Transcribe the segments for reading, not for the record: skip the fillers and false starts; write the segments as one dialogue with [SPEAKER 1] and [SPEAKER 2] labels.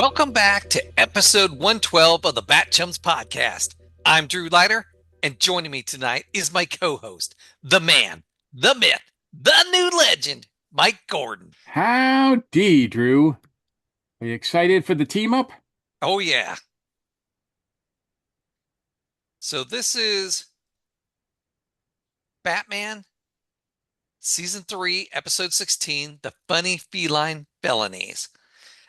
[SPEAKER 1] Welcome back to episode 112 of the BatChums podcast. I'm Drew Leiter, and joining me tonight is my co-host, the man, the myth, the new legend, Mike Gordon.
[SPEAKER 2] Howdy, Drew. Are you excited for the team up?
[SPEAKER 1] Oh, yeah. So this is Batman, season 3, episode 16, The Funny Feline Felonies.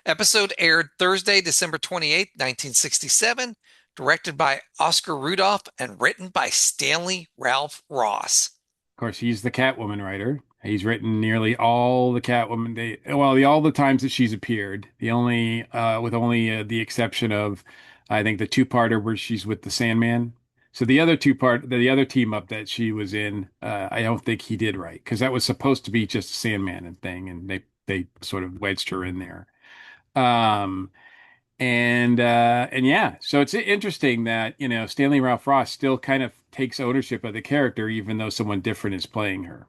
[SPEAKER 1] Episode aired Thursday, December 28th, 1967, directed by Oscar Rudolph and written by Stanley Ralph Ross.
[SPEAKER 2] Of course, he's the Catwoman writer. He's written nearly all the Catwoman all the times that she's appeared. The only with only the exception of I think the two-parter where she's with the Sandman. So the other team up that she was in, I don't think he did right because that was supposed to be just a Sandman and thing, and they sort of wedged her in there. Um, and yeah, so it's interesting that, Stanley Ralph Ross still kind of takes ownership of the character, even though someone different is playing her.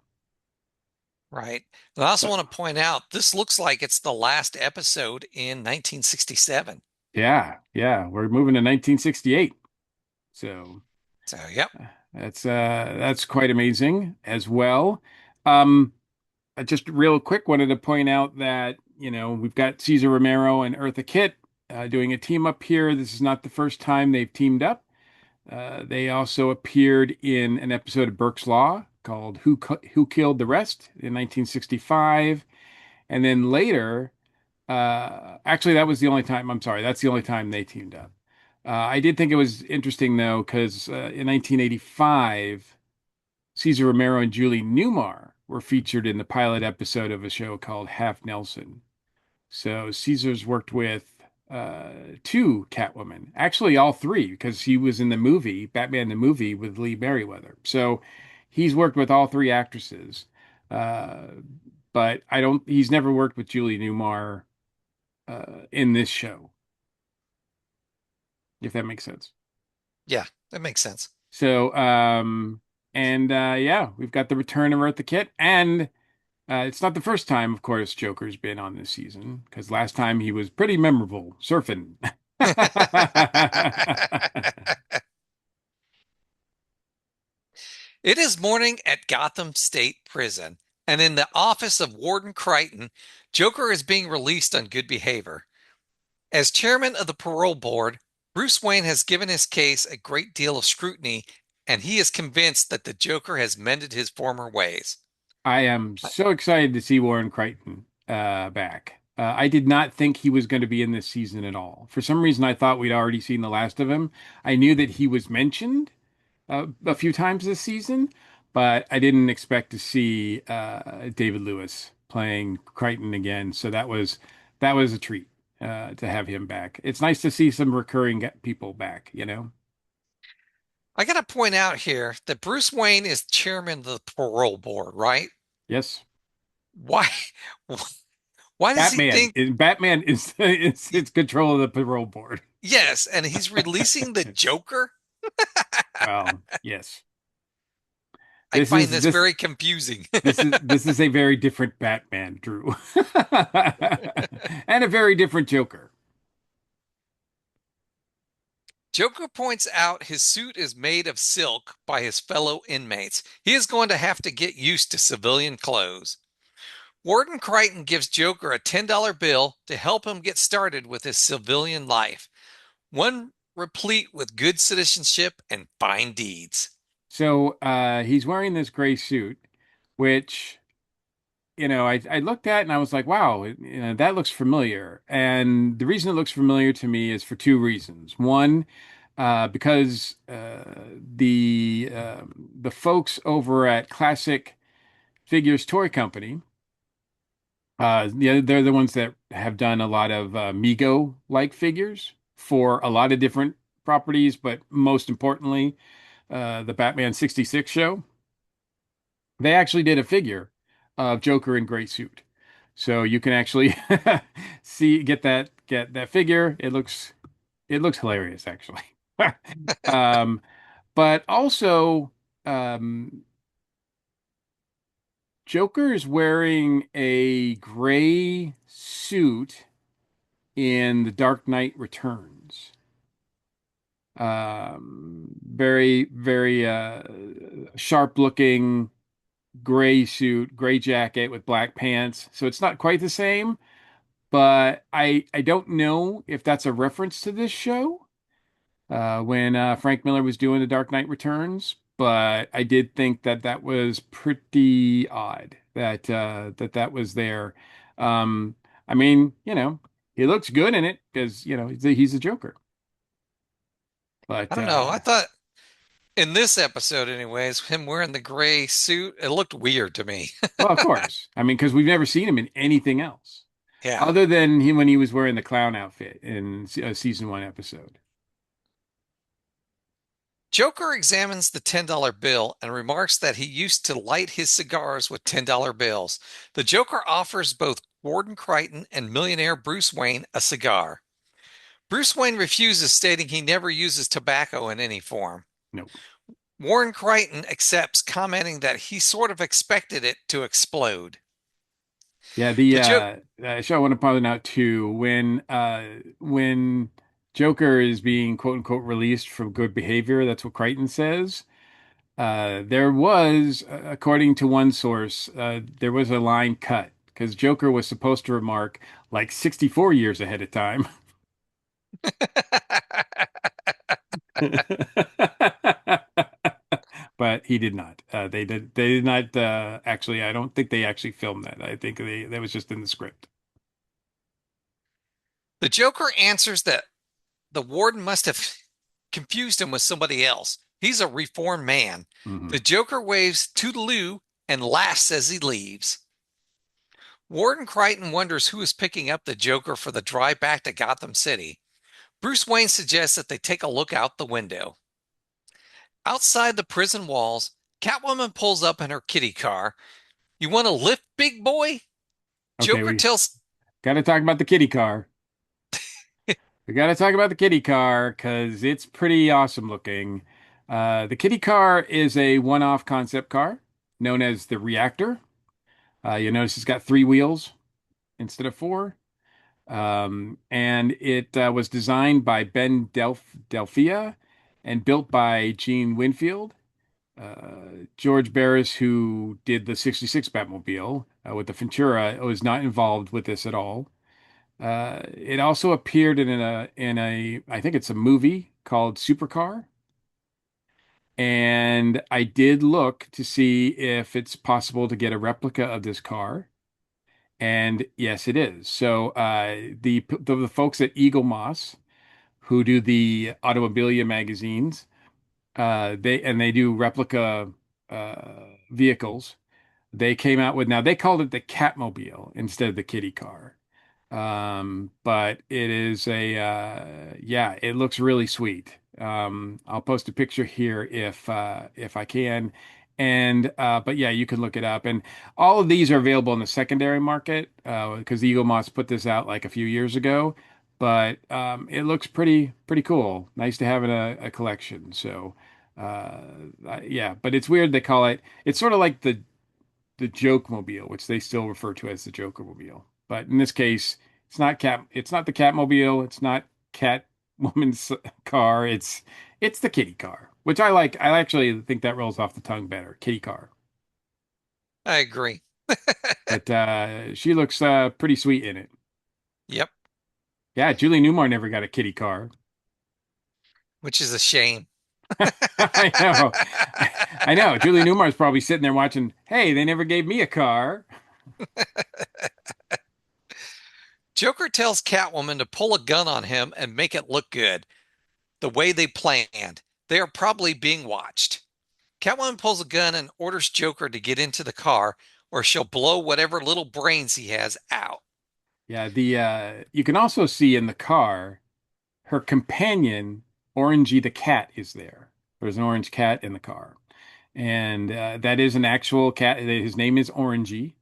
[SPEAKER 1] Right. And I also
[SPEAKER 2] But
[SPEAKER 1] want to point out this looks like it's the last episode in 1967.
[SPEAKER 2] yeah, we're moving to 1968. So
[SPEAKER 1] So, yep.
[SPEAKER 2] that's quite amazing as well. Um, I just real quick wanted to point out that, we've got Cesar Romero and Eartha Kitt doing a team up here. This is not the first time they've teamed up. They also appeared in an episode of Burke's Law called Who Killed the Rest in 1965. And then later, actually, that was the only time, I'm sorry, that's the only time they teamed up. I did think it was interesting, though, because in 1985, Cesar Romero and Julie Newmar were featured in the pilot episode of a show called Half Nelson. So Caesar's worked with two Catwoman, actually all three, because he was in the movie, Batman the movie with Lee Merriweather. So he's worked with all three actresses. Uh, but he's never worked with Julie Newmar in this show, if that makes sense.
[SPEAKER 1] Yeah, that makes sense.
[SPEAKER 2] So, and yeah, we've got the return of Eartha Kitt, and it's not the first time, of course, Joker's been on this season, because last time he was pretty memorable surfing.
[SPEAKER 1] It is morning at Gotham State Prison, and in the office of Warden Crichton, Joker is being released on good behavior. As chairman of the parole board, Bruce Wayne has given his case a great deal of scrutiny, and he is convinced that the Joker has mended his former ways.
[SPEAKER 2] I am so excited to see Warren Crichton back. I did not think he was going to be in this season at all. For some reason, I thought we'd already seen the last of him. I knew that he was mentioned a few times this season, but I didn't expect to see David Lewis playing Crichton again. So that was a treat to have him back. It's nice to see some recurring people back, you know?
[SPEAKER 1] I got to point out here that Bruce Wayne is chairman of the parole board, right?
[SPEAKER 2] Yes.
[SPEAKER 1] Why? Why does he think?
[SPEAKER 2] Batman is its control of the parole board.
[SPEAKER 1] Yes, and he's releasing the Joker.
[SPEAKER 2] Well, yes.
[SPEAKER 1] I
[SPEAKER 2] This
[SPEAKER 1] find
[SPEAKER 2] is
[SPEAKER 1] this
[SPEAKER 2] this
[SPEAKER 1] very confusing.
[SPEAKER 2] this is a very different Batman, Drew. And a very different Joker.
[SPEAKER 1] Joker points out his suit is made of silk by his fellow inmates. He is going to have to get used to civilian clothes. Warden Crichton gives Joker a $10 bill to help him get started with his civilian life, one replete with good citizenship and fine deeds.
[SPEAKER 2] So he's wearing this gray suit, which, I looked at and I was like, wow, that looks familiar. And the reason it looks familiar to me is for two reasons. One, because the folks over at Classic Figures Toy Company, they're the ones that have done a lot of Mego-like figures for a lot of different properties, but most importantly, the Batman 66 show. They actually did a figure of Joker in gray suit. So you can actually get that figure. It looks hilarious actually. Um, but also Joker is wearing a gray suit in The Dark Knight Returns. Very, very sharp looking gray suit, gray jacket with black pants. So it's not quite the same, but I don't know if that's a reference to this show when Frank Miller was doing The Dark Knight Returns. But I did think that that was pretty odd that that was there. Um, I mean, he looks good in it because he's a Joker.
[SPEAKER 1] I
[SPEAKER 2] But
[SPEAKER 1] don't know. I thought in this episode, anyways, him wearing the gray suit, it looked weird to me.
[SPEAKER 2] well, of course, I mean, because we've never seen him in anything else
[SPEAKER 1] Yeah.
[SPEAKER 2] other than him when he was wearing the clown outfit in a season one episode.
[SPEAKER 1] Joker examines the $10 bill and remarks that he used to light his cigars with $10 bills. The Joker offers both Gordon Crichton and millionaire Bruce Wayne a cigar. Bruce Wayne refuses, stating he never uses tobacco in any form.
[SPEAKER 2] No.
[SPEAKER 1] Warren Crichton accepts, commenting that he sort of expected it to explode.
[SPEAKER 2] Yeah,
[SPEAKER 1] The joke.
[SPEAKER 2] show I want to point out too when Joker is being quote unquote released from good behavior, that's what Crichton says. There was, according to one source, there was a line cut because Joker was supposed to remark like 64 years ahead of time. But he did not. They did not actually. I don't think they actually filmed that. I think that was just in the script.
[SPEAKER 1] The Joker answers that the warden must have confused him with somebody else. He's a reformed man.
[SPEAKER 2] Hmm.
[SPEAKER 1] The Joker waves toodaloo and laughs as he leaves. Warden Crichton wonders who is picking up the Joker for the drive back to Gotham City. Bruce Wayne suggests that they take a look out the window. Outside the prison walls, Catwoman pulls up in her kitty car. You want to lift, big boy?
[SPEAKER 2] Okay,
[SPEAKER 1] Joker
[SPEAKER 2] we
[SPEAKER 1] tells.
[SPEAKER 2] got to talk about the kitty car. We got to talk about the kitty car because it's pretty awesome looking. The kitty car is a one-off concept car known as the Reactor. You notice it's got three wheels instead of four. And it was designed by Ben Delphia and built by Gene Winfield. George Barris, who did the 66 Batmobile with the Ventura, was not involved with this at all. It also appeared in a I think it's a movie called Supercar. And I did look to see if it's possible to get a replica of this car. And yes, it is. So the folks at Eagle Moss, who do the Automobilia magazines, they do replica vehicles. They came out with now they called it the Catmobile instead of the kitty car. But it is yeah, it looks really sweet. I'll post a picture here if I can. And but yeah, you can look it up. And all of these are available in the secondary market because Eagle Moss put this out like a few years ago. But it looks pretty cool. Nice to have in a collection. So yeah, but it's weird they call it. It's sort of like the Joke Mobile, which they still refer to as the Joker Mobile. But in this case, it's not the Catmobile, it's not Catwoman's car, it's the kitty car, which I like. I actually think that rolls off the tongue better, kitty car.
[SPEAKER 1] I agree.
[SPEAKER 2] But she looks pretty sweet in it.
[SPEAKER 1] Yep,
[SPEAKER 2] Yeah, Julie Newmar never got a kitty car.
[SPEAKER 1] which is a shame.
[SPEAKER 2] I know. I know. Julie Newmar's probably sitting there watching, hey, they never gave me a car.
[SPEAKER 1] Joker tells Catwoman to pull a gun on him and make it look good, the way they planned. They are probably being watched. Catwoman pulls a gun and orders Joker to get into the car, or she'll blow whatever little brains he has out.
[SPEAKER 2] Yeah, the you can also see in the car her companion, Orangey the cat, is there. There's an orange cat in the car. And that is an actual cat. His name is Orangey.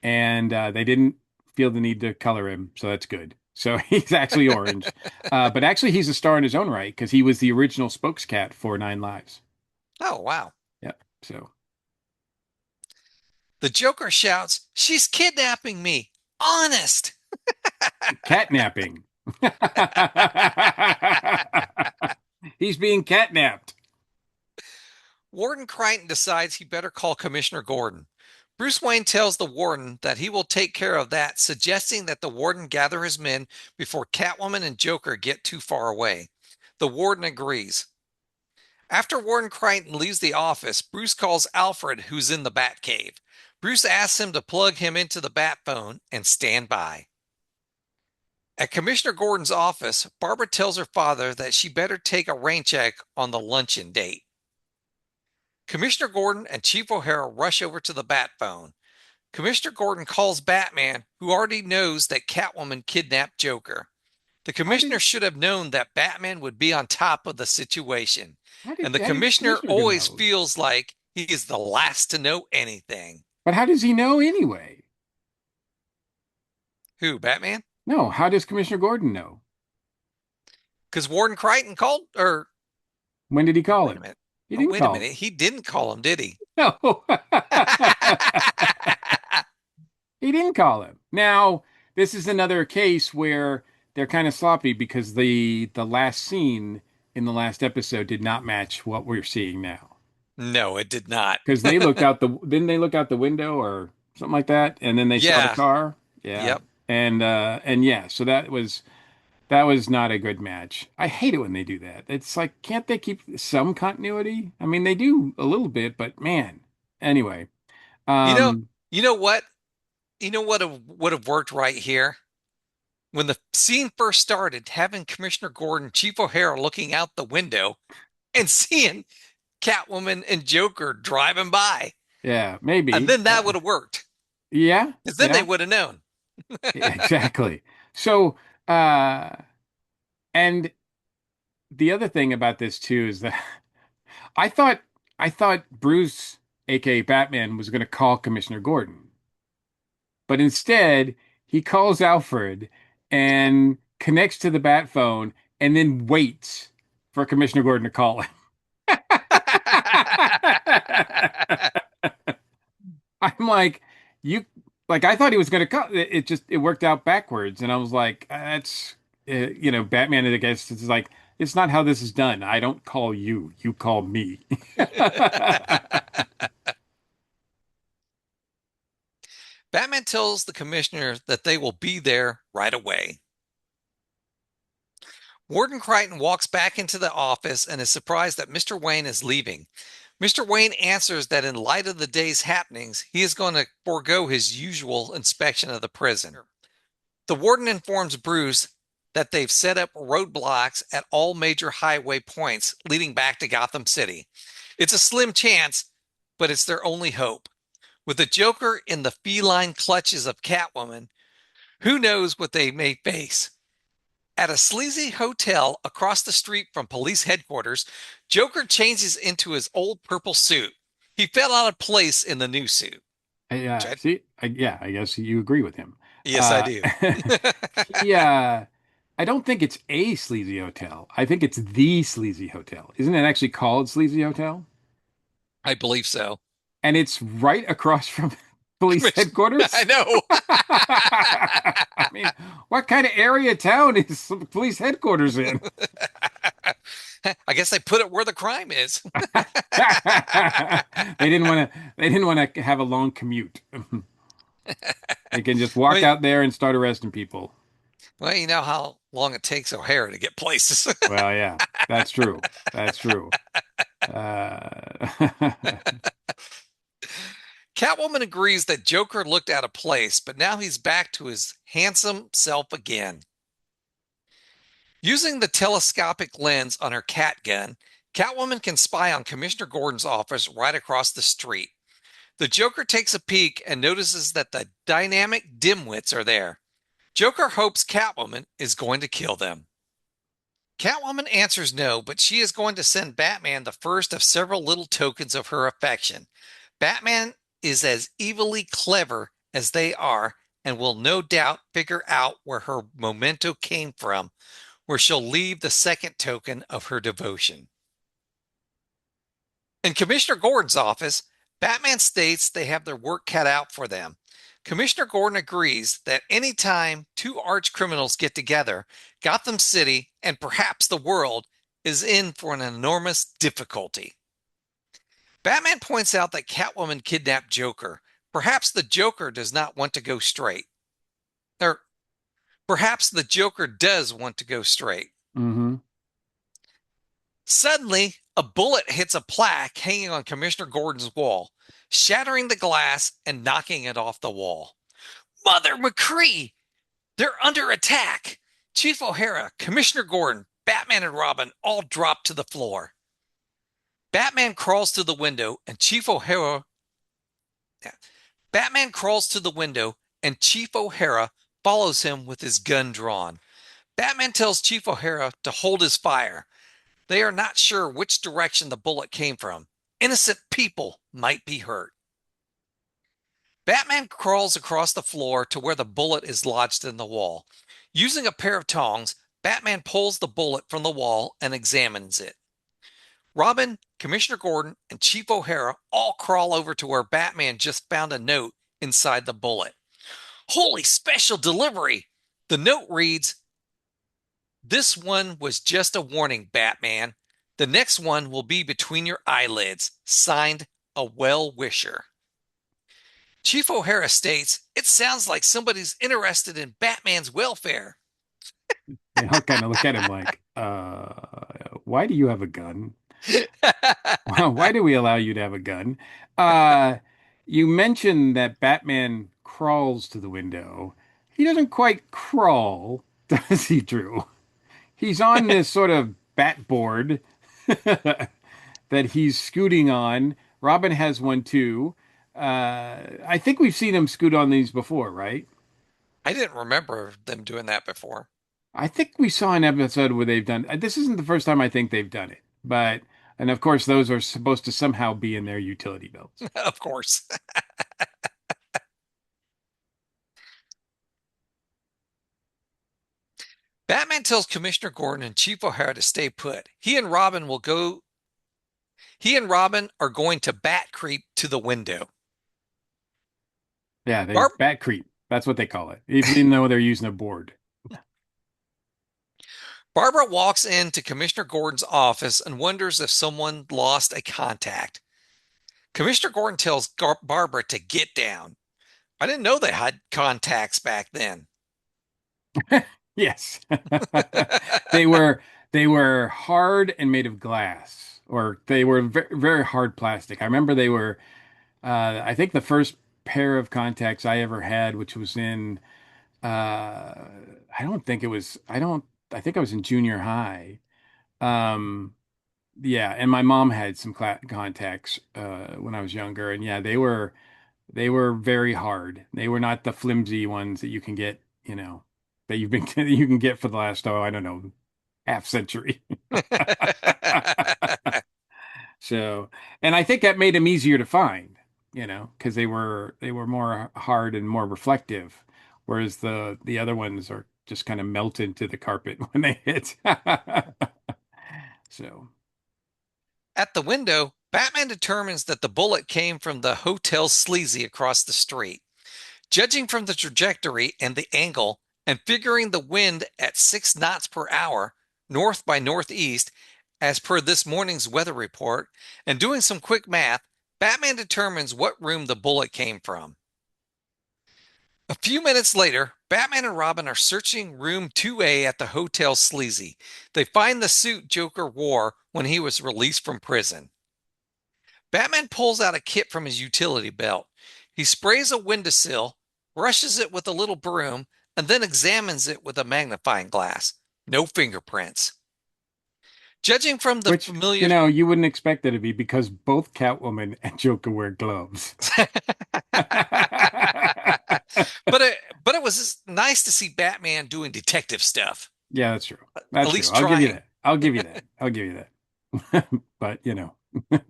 [SPEAKER 2] And they didn't feel the need to color him, so that's good. So he's actually orange. But actually, he's a star in his own right because he was the original spokes cat for Nine Lives.
[SPEAKER 1] Oh, wow.
[SPEAKER 2] Yep. So
[SPEAKER 1] The Joker shouts, "She's kidnapping me! Honest!"
[SPEAKER 2] catnapping. He's being catnapped.
[SPEAKER 1] Warden Crichton decides he better call Commissioner Gordon. Bruce Wayne tells the warden that he will take care of that, suggesting that the warden gather his men before Catwoman and Joker get too far away. The warden agrees. After Warden Crichton leaves the office, Bruce calls Alfred, who's in the Batcave. Bruce asks him to plug him into the Bat phone and stand by. At Commissioner Gordon's office, Barbara tells her father that she better take a rain check on the luncheon date. Commissioner Gordon and Chief O'Hara rush over to the Bat phone. Commissioner Gordon calls Batman, who already knows that Catwoman kidnapped Joker. The
[SPEAKER 2] How did
[SPEAKER 1] commissioner should have known that Batman would be on top of the situation. And the
[SPEAKER 2] how did the
[SPEAKER 1] commissioner
[SPEAKER 2] commissioner
[SPEAKER 1] always
[SPEAKER 2] know?
[SPEAKER 1] feels like he is the last to know anything.
[SPEAKER 2] But how does he know anyway?
[SPEAKER 1] Who, Batman?
[SPEAKER 2] No, how does Commissioner Gordon know?
[SPEAKER 1] Because Warden Crichton called, or
[SPEAKER 2] When did he call
[SPEAKER 1] wait a
[SPEAKER 2] him?
[SPEAKER 1] minute.
[SPEAKER 2] He
[SPEAKER 1] Oh,
[SPEAKER 2] didn't
[SPEAKER 1] wait a
[SPEAKER 2] call him.
[SPEAKER 1] minute. He didn't call him, did he?
[SPEAKER 2] No. He didn't call him. Now, this is another case where they're kind of sloppy because the last scene in the last episode did not match what we're seeing now.
[SPEAKER 1] No, it did not.
[SPEAKER 2] Because they looked out the didn't they look out the window or something like that, and then they saw the
[SPEAKER 1] Yeah.
[SPEAKER 2] car. Yeah,
[SPEAKER 1] Yep.
[SPEAKER 2] and yeah, so that was not a good match. I hate it when they do that. It's like, can't they keep some continuity? I mean, they do a little bit, but man. Anyway,
[SPEAKER 1] You know,
[SPEAKER 2] um,
[SPEAKER 1] you know what? You know what would have worked right here? When the scene first started, having Commissioner Gordon, Chief O'Hara looking out the window and seeing Catwoman and Joker driving by.
[SPEAKER 2] yeah,
[SPEAKER 1] And
[SPEAKER 2] maybe.
[SPEAKER 1] then that would have worked.
[SPEAKER 2] Yeah,
[SPEAKER 1] Because then they
[SPEAKER 2] yeah,
[SPEAKER 1] would have known.
[SPEAKER 2] yeah, exactly. So, and the other thing about this too is that I thought I thought Bruce, aka Batman, was going to call Commissioner Gordon. But instead, he calls Alfred and connects to the bat phone and then waits for Commissioner Gordon to call him. I'm like, you like I thought he was going to call it just it worked out backwards and I was like, that's Batman I guess it's like it's not how this is done. I don't call you, you call me.
[SPEAKER 1] Batman tells the commissioner that they will be there right away. Warden Crichton walks back into the office and is surprised that Mr. Wayne is leaving. Mr. Wayne answers that in light of the day's happenings, he is going to forego his usual inspection of the prison. The warden informs Bruce that they've set up roadblocks at all major highway points leading back to Gotham City. It's a slim chance, but it's their only hope. With the Joker in the feline clutches of Catwoman, who knows what they may face? At a sleazy hotel across the street from police headquarters, Joker changes into his old purple suit. He fell out of place in the new suit.
[SPEAKER 2] See, yeah, I guess you agree with him.
[SPEAKER 1] Yes, I
[SPEAKER 2] Uh,
[SPEAKER 1] do.
[SPEAKER 2] he, I don't think it's a sleazy hotel. I think it's the sleazy hotel. Isn't it actually called Sleazy Hotel?
[SPEAKER 1] I believe so.
[SPEAKER 2] And it's right across from police
[SPEAKER 1] I
[SPEAKER 2] headquarters.
[SPEAKER 1] know.
[SPEAKER 2] I mean, what kind of area town is police headquarters in?
[SPEAKER 1] I guess they put it where the crime is.
[SPEAKER 2] They didn't want to have a long commute. They can just walk
[SPEAKER 1] well,
[SPEAKER 2] out there and start arresting people.
[SPEAKER 1] well, you know how long it takes O'Hara to get places.
[SPEAKER 2] Well, yeah, that's true. That's true. Uh,
[SPEAKER 1] Catwoman agrees that Joker looked out of place, but now he's back to his handsome self again. Using the telescopic lens on her cat gun, Catwoman can spy on Commissioner Gordon's office right across the street. The Joker takes a peek and notices that the dynamic dimwits are there. Joker hopes Catwoman is going to kill them. Catwoman answers no, but she is going to send Batman the first of several little tokens of her affection. Batman is as evilly clever as they are and will no doubt figure out where her memento came from, where she'll leave the second token of her devotion. In Commissioner Gordon's office, Batman states they have their work cut out for them. Commissioner Gordon agrees that any time two arch criminals get together, Gotham City and perhaps the world is in for an enormous difficulty. Batman points out that Catwoman kidnapped Joker. Perhaps the Joker does not want to go straight. Or perhaps the Joker does want to go straight.
[SPEAKER 2] Hmm.
[SPEAKER 1] Suddenly, a bullet hits a plaque hanging on Commissioner Gordon's wall, shattering the glass and knocking it off the wall. Mother McCree! They're under attack! Chief O'Hara, Commissioner Gordon, Batman, and Robin all drop to the floor. Batman crawls to the window and Chief O'Hara Batman crawls to the window and Chief O'Hara follows him with his gun drawn. Batman tells Chief O'Hara to hold his fire. They are not sure which direction the bullet came from. Innocent people might be hurt. Batman crawls across the floor to where the bullet is lodged in the wall. Using a pair of tongs, Batman pulls the bullet from the wall and examines it. Robin, Commissioner Gordon, and Chief O'Hara all crawl over to where Batman just found a note inside the bullet. Holy special delivery! The note reads, "This one was just a warning, Batman. The next one will be between your eyelids. Signed, a well-wisher." Chief O'Hara states, "It sounds like somebody's interested in Batman's welfare."
[SPEAKER 2] They all kind of look at him like, why do you have a gun? Why do we allow you to have a gun? Uh, you mentioned that Batman crawls to the window. He doesn't quite crawl, does he, Drew? He's on this sort of bat board that he's scooting on. Robin has one too. I think we've seen him scoot on these before, right?
[SPEAKER 1] I didn't remember them doing that before.
[SPEAKER 2] I think we saw an episode where they've done. This isn't the first time I think they've done it, but and of course those are supposed to somehow be in their utility belts.
[SPEAKER 1] Of course. Batman tells Commissioner Gordon and Chief O'Hara to stay put. He and Robin are going to bat creep to the window.
[SPEAKER 2] Yeah, they
[SPEAKER 1] Barb
[SPEAKER 2] bat creep. That's what they call it, even though they're using a board.
[SPEAKER 1] Barbara walks into Commissioner Gordon's office and wonders if someone lost a contact. Commissioner Gordon tells Barbara to get down. I didn't know they had contacts back then.
[SPEAKER 2] Yes. They were they were hard and made of glass, or they were very, very hard plastic. I remember they were I think the first pair of contacts I ever had, which was in I don't think it was I think I was in junior high. Um yeah, and my mom had some contacts when I was younger, and yeah, they were very hard. They were not the flimsy ones that you can get, that you've been that you can get for the last, I don't know, half century. So, and I think that made them easier to find, because they were more hard and more reflective, whereas the other ones are just kind of melt into the carpet when they hit. So,
[SPEAKER 1] At the window, Batman determines that the bullet came from the Hotel Sleazy across the street. Judging from the trajectory and the angle, and figuring the wind at 6 knots per hour, north by northeast, as per this morning's weather report, and doing some quick math, Batman determines what room the bullet came from. A few minutes later, Batman and Robin are searching room 2A at the Hotel Sleazy. They find the suit Joker wore when he was released from prison. Batman pulls out a kit from his utility belt. He sprays a windowsill, brushes it with a little broom, and then examines it with a magnifying glass. No fingerprints. Judging from the
[SPEAKER 2] which,
[SPEAKER 1] familiar
[SPEAKER 2] you wouldn't expect it to be because both Catwoman and Joker wear gloves.
[SPEAKER 1] but it was nice to see Batman doing detective stuff.
[SPEAKER 2] Yeah, that's true.
[SPEAKER 1] At
[SPEAKER 2] That's true.
[SPEAKER 1] least
[SPEAKER 2] I'll give you
[SPEAKER 1] trying.
[SPEAKER 2] that. I'll give you that. I'll give you that. But,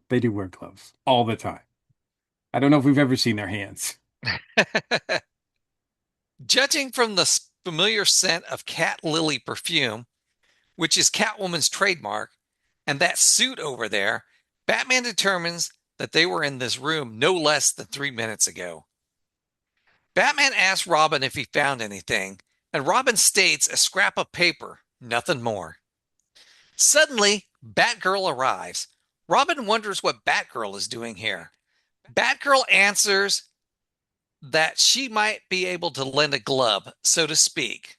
[SPEAKER 2] they do wear gloves all the time. I don't know if we've ever seen their hands.
[SPEAKER 1] Judging from the familiar scent of cat lily perfume, which is Catwoman's trademark, and that suit over there, Batman determines that they were in this room no less than 3 minutes ago. Batman asks Robin if he found anything, and Robin states a scrap of paper, nothing more. Suddenly, Batgirl arrives. Robin wonders what Batgirl is doing here. Batgirl answers that she might be able to lend a glove, so to speak.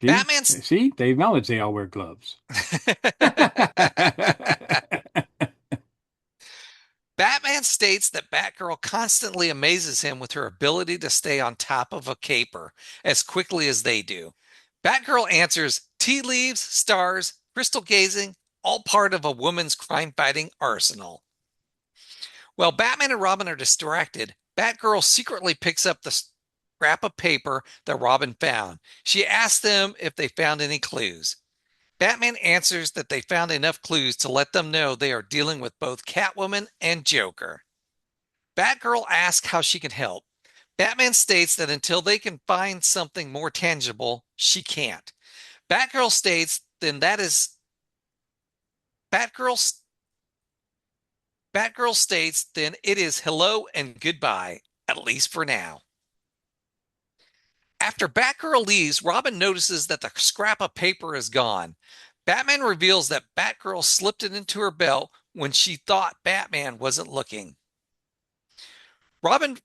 [SPEAKER 2] See,
[SPEAKER 1] Batman's
[SPEAKER 2] see, they acknowledge they all wear gloves.
[SPEAKER 1] Batman states that Batgirl constantly amazes him with her ability to stay on top of a caper as quickly as they do. Batgirl answers tea leaves, stars, crystal gazing, all part of a woman's crime fighting arsenal. While Batman and Robin are distracted, Batgirl secretly picks up the scrap of paper that Robin found. She asks them if they found any clues. Batman answers that they found enough clues to let them know they are dealing with both Catwoman and Joker. Batgirl asks how she can help. Batman states that until they can find something more tangible, she can't. Batgirl states then that is Batgirl Batgirl states then it is hello and goodbye, at least for now. After Batgirl leaves, Robin notices that the scrap of paper is gone. Batman reveals that Batgirl slipped it into her belt when she thought Batman wasn't looking. Robin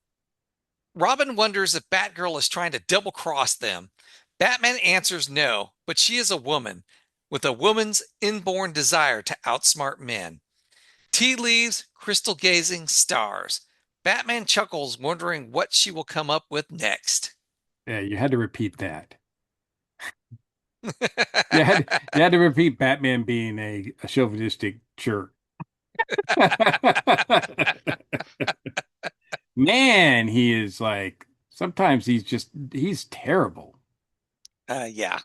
[SPEAKER 1] Robin wonders if Batgirl is trying to double cross them. Batman answers no, but she is a woman with a woman's inborn desire to outsmart men. Tea leaves, crystal gazing, stars. Batman chuckles, wondering what she will come up with next.
[SPEAKER 2] Yeah, you had to repeat that. You had to repeat Batman being a chauvinistic jerk. Man, he is like sometimes he's terrible.
[SPEAKER 1] Yeah.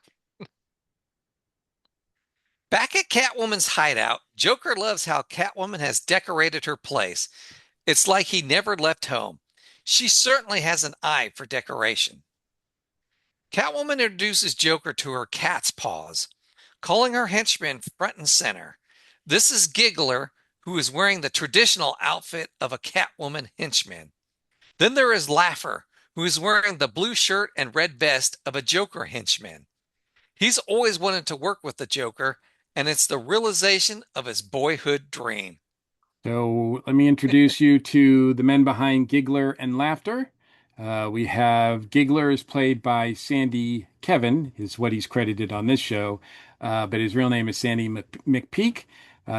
[SPEAKER 1] Back at Catwoman's hideout, Joker loves how Catwoman has decorated her place. It's like he never left home. She certainly has an eye for decoration. Catwoman introduces Joker to her cat's paws, calling her henchman front and center. This is Giggler, who is wearing the traditional outfit of a Catwoman henchman. Then there is Laugher, who is wearing the blue shirt and red vest of a Joker henchman. He's always wanted to work with the Joker, and it's the realization of his boyhood dream.
[SPEAKER 2] So let me introduce you to the men behind Giggler and Laughter. We have Giggler is played by Sandy Kevin, is what he's credited on this show, but his real name is Sandy McPeak.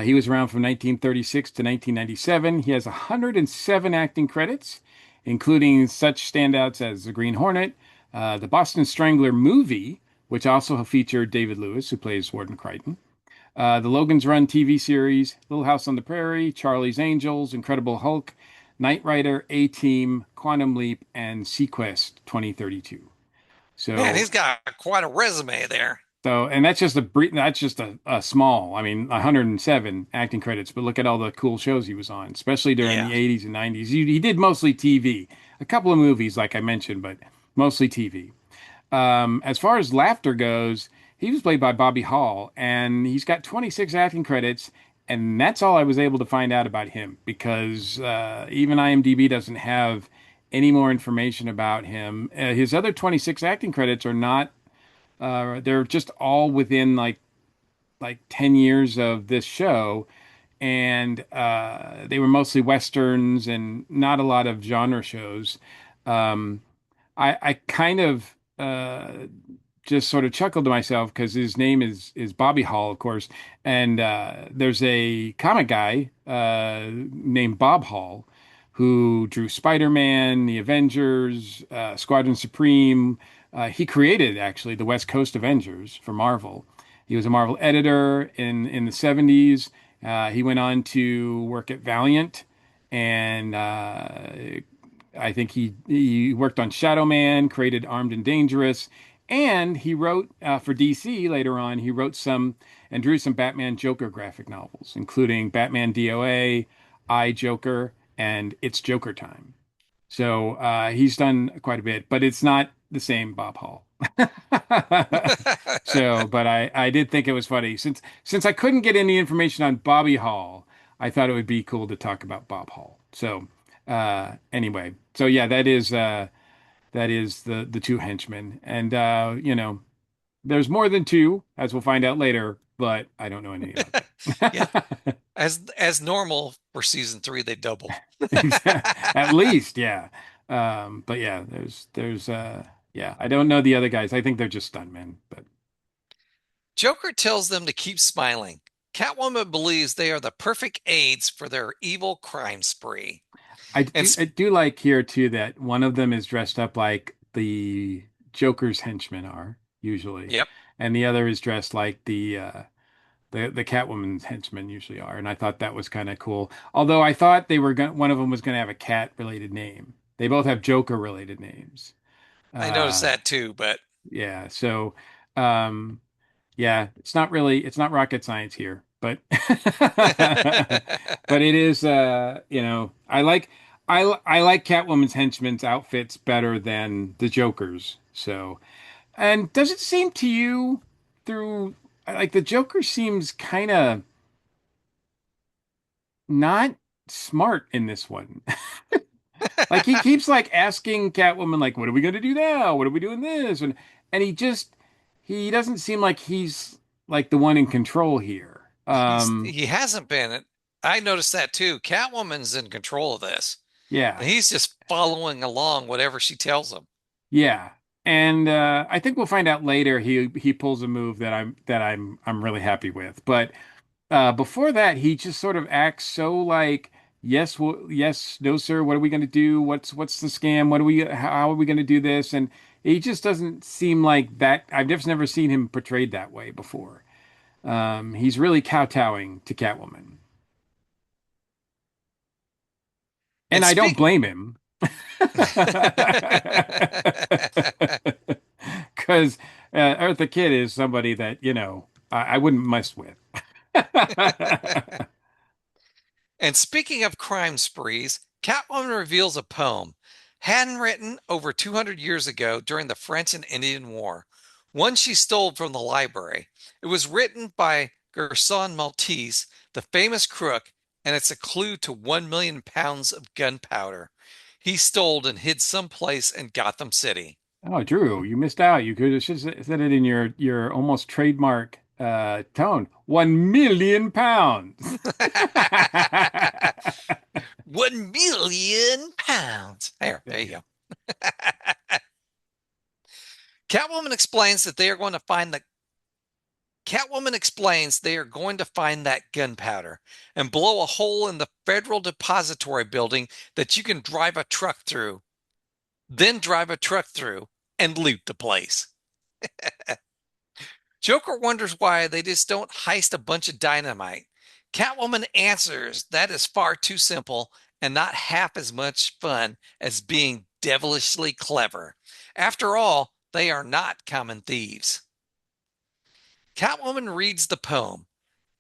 [SPEAKER 2] He was around from 1936 to 1997. He has 107 acting credits, including such standouts as The Green Hornet, the Boston Strangler movie, which also featured David Lewis, who plays Warden Crichton. The Logan's Run TV series, Little House on the Prairie, Charlie's Angels, Incredible Hulk, Knight Rider, A-Team, Quantum Leap, and Sequest 2032.
[SPEAKER 1] Man, he's
[SPEAKER 2] So,
[SPEAKER 1] got quite a resume there.
[SPEAKER 2] and that's just a small, I mean, 107 acting credits, but look at all the cool shows he was on, especially during
[SPEAKER 1] Yeah.
[SPEAKER 2] the 80s and 90s. He did mostly TV, a couple of movies, like I mentioned, but mostly TV. As far as Laughter goes, he was played by Bobby Hall, and he's got 26 acting credits, and that's all I was able to find out about him because even IMDb doesn't have any more information about him. His other 26 acting credits are not, they're just all within like 10 years of this show, and they were mostly westerns and not a lot of genre shows. Um, I kind of just sort of chuckled to myself because his name is Bobby Hall, of course, and there's a comic guy named Bob Hall who drew Spider-Man, the Avengers, Squadron Supreme. He created actually the West Coast Avengers for Marvel. He was a Marvel editor in the 70s. He went on to work at Valiant and I think he worked on Shadow Man, created Armed and Dangerous, and he wrote for DC later on. He wrote some and drew some Batman Joker graphic novels, including Batman DOA, I Joker, and It's Joker Time. So he's done quite a bit, but it's not the same Bob Hall. So, but I did think it was funny since I couldn't get any information on Bobby Hall. I thought it would be cool to talk about Bob Hall. So Anyway, so yeah, that is the two henchmen, and there's more than two, as we'll find out later, but I don't know anything about
[SPEAKER 1] Yeah,
[SPEAKER 2] them.
[SPEAKER 1] as normal for season three, they double.
[SPEAKER 2] At least, yeah. But yeah, yeah, I don't know the other guys. I think they're just stuntmen, but
[SPEAKER 1] Joker tells them to keep smiling. Catwoman believes they are the perfect aids for their evil crime spree.
[SPEAKER 2] I
[SPEAKER 1] And
[SPEAKER 2] do I do like here too that one of them is dressed up like the Joker's henchmen are usually,
[SPEAKER 1] yep,
[SPEAKER 2] and the other is dressed like the Catwoman's henchmen usually are, and I thought that was kind of cool. Although I thought they were going one of them was going to have a cat related name. They both have Joker related names.
[SPEAKER 1] I noticed
[SPEAKER 2] Uh,
[SPEAKER 1] that too, but
[SPEAKER 2] yeah, so um, yeah, it's not rocket science here, but but it is I like Catwoman's henchmen's outfits better than the Joker's. So, and does it seem to you through like the Joker seems kind of not smart in this one. Like he keeps like asking Catwoman like what are we going to do now? What are we doing this? And he doesn't seem like he's like the one in control here.
[SPEAKER 1] he hasn't been. I noticed that too. Catwoman's in control of this,
[SPEAKER 2] Yeah.
[SPEAKER 1] and he's just following along whatever she tells him.
[SPEAKER 2] Yeah. And I think we'll find out later he pulls a move that I'm really happy with. But before that, he just sort of acts so like, yes, yes, no, sir. What are we going to do? What's the scam? How are we going to do this? And he just doesn't seem like that. I've just never seen him portrayed that way before. He's really kowtowing to Catwoman,
[SPEAKER 1] And
[SPEAKER 2] and I don't
[SPEAKER 1] speak.
[SPEAKER 2] blame him because Eartha Kitt is somebody that I wouldn't mess with.
[SPEAKER 1] And speaking of crime sprees, Catwoman reveals a poem handwritten over 200 years ago during the French and Indian War, one she stole from the library. It was written by Gerson Maltese, the famous crook, and it's a clue to 1 million pounds of gunpowder he stole and hid someplace in Gotham City.
[SPEAKER 2] Oh, Drew, you missed out. You could have said it in your almost trademark tone. 1 million pounds.
[SPEAKER 1] 1 million pounds. There
[SPEAKER 2] There
[SPEAKER 1] you
[SPEAKER 2] you go.
[SPEAKER 1] go. Catwoman explains that they are going to find the Catwoman explains they are going to find that gunpowder and blow a hole in the Federal Depository building that you can drive a truck through, then drive a truck through and loot the place. Joker wonders why they just don't heist a bunch of dynamite. Catwoman answers that is far too simple and not half as much fun as being devilishly clever. After all, they are not common thieves. Catwoman reads the poem.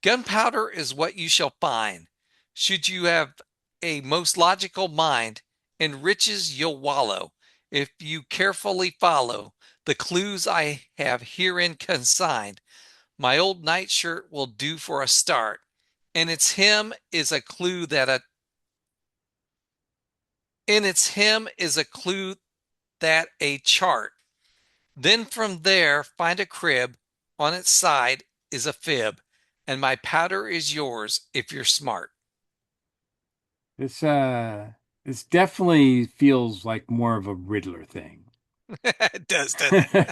[SPEAKER 1] Gunpowder is what you shall find. Should you have a most logical mind, in riches you'll wallow, if you carefully follow the clues I have herein consigned. My old nightshirt will do for a start, and its hem is a clue that a in its hem is a clue that a chart. Then from there find a crib, on its side is a fib, and my powder is yours if you're smart.
[SPEAKER 2] This this definitely feels like more of a Riddler thing.
[SPEAKER 1] It does, doesn't it?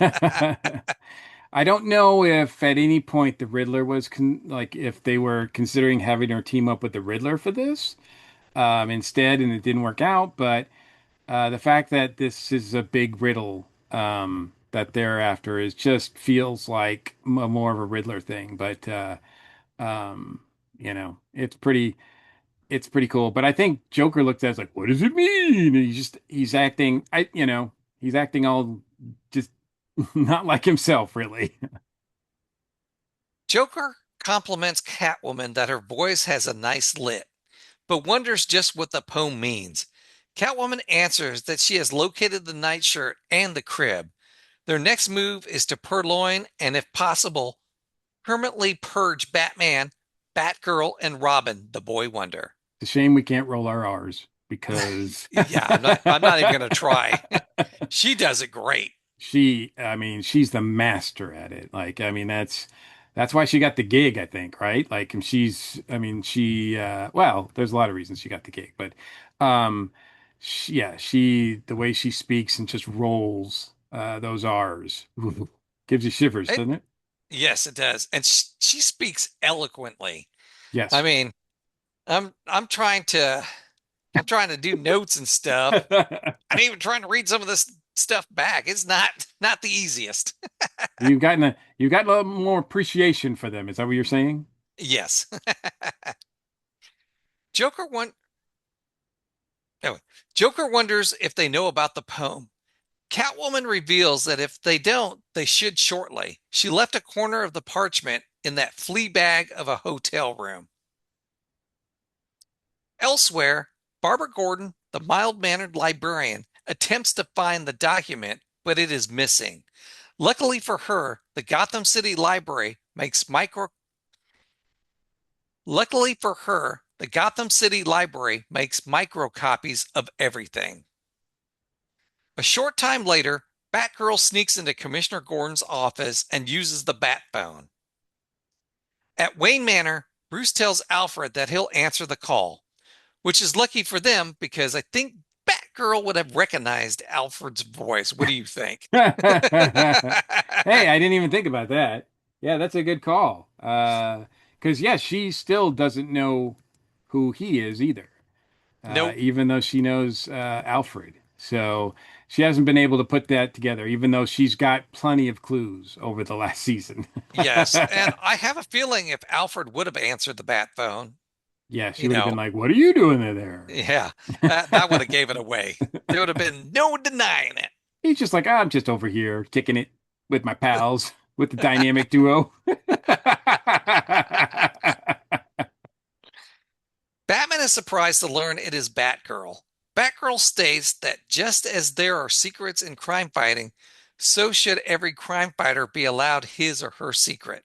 [SPEAKER 2] I don't know if at any point the Riddler was like if they were considering having her team up with the Riddler for this instead, and it didn't work out. But the fact that this is a big riddle that they're after is just feels like more of a Riddler thing. But um, it's pretty cool. But I think Joker looked at it as like, what does it mean? And he's acting he's acting all just not like himself, really.
[SPEAKER 1] Joker compliments Catwoman that her voice has a nice lit, but wonders just what the poem means. Catwoman answers that she has located the nightshirt and the crib. Their next move is to purloin and, if possible, permanently purge Batman, Batgirl, and Robin, the Boy Wonder.
[SPEAKER 2] It's a shame we can't roll our R's because
[SPEAKER 1] Yeah, I'm not even gonna try. She does it great.
[SPEAKER 2] I mean, she's the master at it. Like, I mean, that's why she got the gig, I think, right? Like, and I mean, well, there's a lot of reasons she got the gig, but, um, yeah, the way she speaks and just rolls, those R's, gives you shivers,
[SPEAKER 1] It,
[SPEAKER 2] doesn't it?
[SPEAKER 1] yes, it does. And she speaks eloquently. I
[SPEAKER 2] Yes.
[SPEAKER 1] mean, I'm trying to do notes and stuff. I'm even trying to read some of this stuff back. It's not the easiest.
[SPEAKER 2] You've gotten a little more appreciation for them. Is that what you're saying?
[SPEAKER 1] Yes. Joker one oh, Joker wonders if they know about the poem. Catwoman reveals that if they don't, they should shortly. She left a corner of the parchment in that flea bag of a hotel room. Elsewhere, Barbara Gordon, the mild-mannered librarian, attempts to find the document, but it is missing. Luckily for her, the Gotham City Library makes micro Luckily for her, the Gotham City Library makes microcopies of everything. A short time later, Batgirl sneaks into Commissioner Gordon's office and uses the Bat phone. At Wayne Manor, Bruce tells Alfred that he'll answer the call, which is lucky for them because I think Batgirl would have recognized Alfred's voice. What do you think?
[SPEAKER 2] Hey, I didn't even think about that. Yeah, that's a good call. Because yeah, she still doesn't know who he is either,
[SPEAKER 1] Nope.
[SPEAKER 2] even though she knows Alfred. So she hasn't been able to put that together, even though she's got plenty of clues over the last season.
[SPEAKER 1] Yes. And I have a feeling if Alfred would have answered the Bat phone,
[SPEAKER 2] Yeah, she
[SPEAKER 1] you
[SPEAKER 2] would have been
[SPEAKER 1] know,
[SPEAKER 2] like, "What are you doing there?"
[SPEAKER 1] yeah, that would have gave it away. There would have been no denying
[SPEAKER 2] He's just like, I'm just over here kicking it with my pals, with the dynamic duo.
[SPEAKER 1] Batman is surprised to learn it is Batgirl. Batgirl states that just as there are secrets in crime fighting, so should every crime fighter be allowed his or her secret.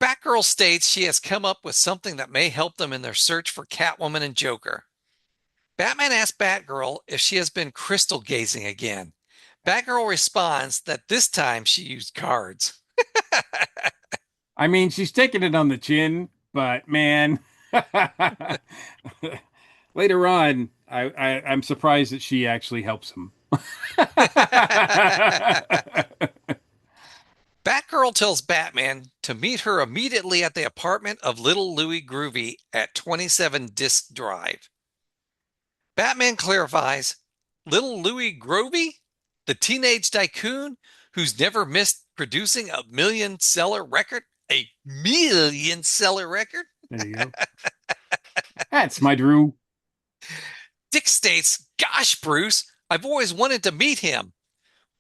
[SPEAKER 1] Batgirl states she has come up with something that may help them in their search for Catwoman and Joker. Batman asks Batgirl if she has been crystal gazing again. Batgirl responds that this time she used cards.
[SPEAKER 2] I mean, she's taking it on the chin, but man, later on, I'm surprised that she actually helps him.
[SPEAKER 1] Batgirl tells Batman to meet her immediately at the apartment of Little Louie Groovy at 27 Disk Drive. Batman clarifies Little Louie Groovy, the teenage tycoon who's never missed producing a million seller record? A million seller record?
[SPEAKER 2] There you go. That's my Drew.
[SPEAKER 1] Dick states, Gosh, Bruce, I've always wanted to meet him.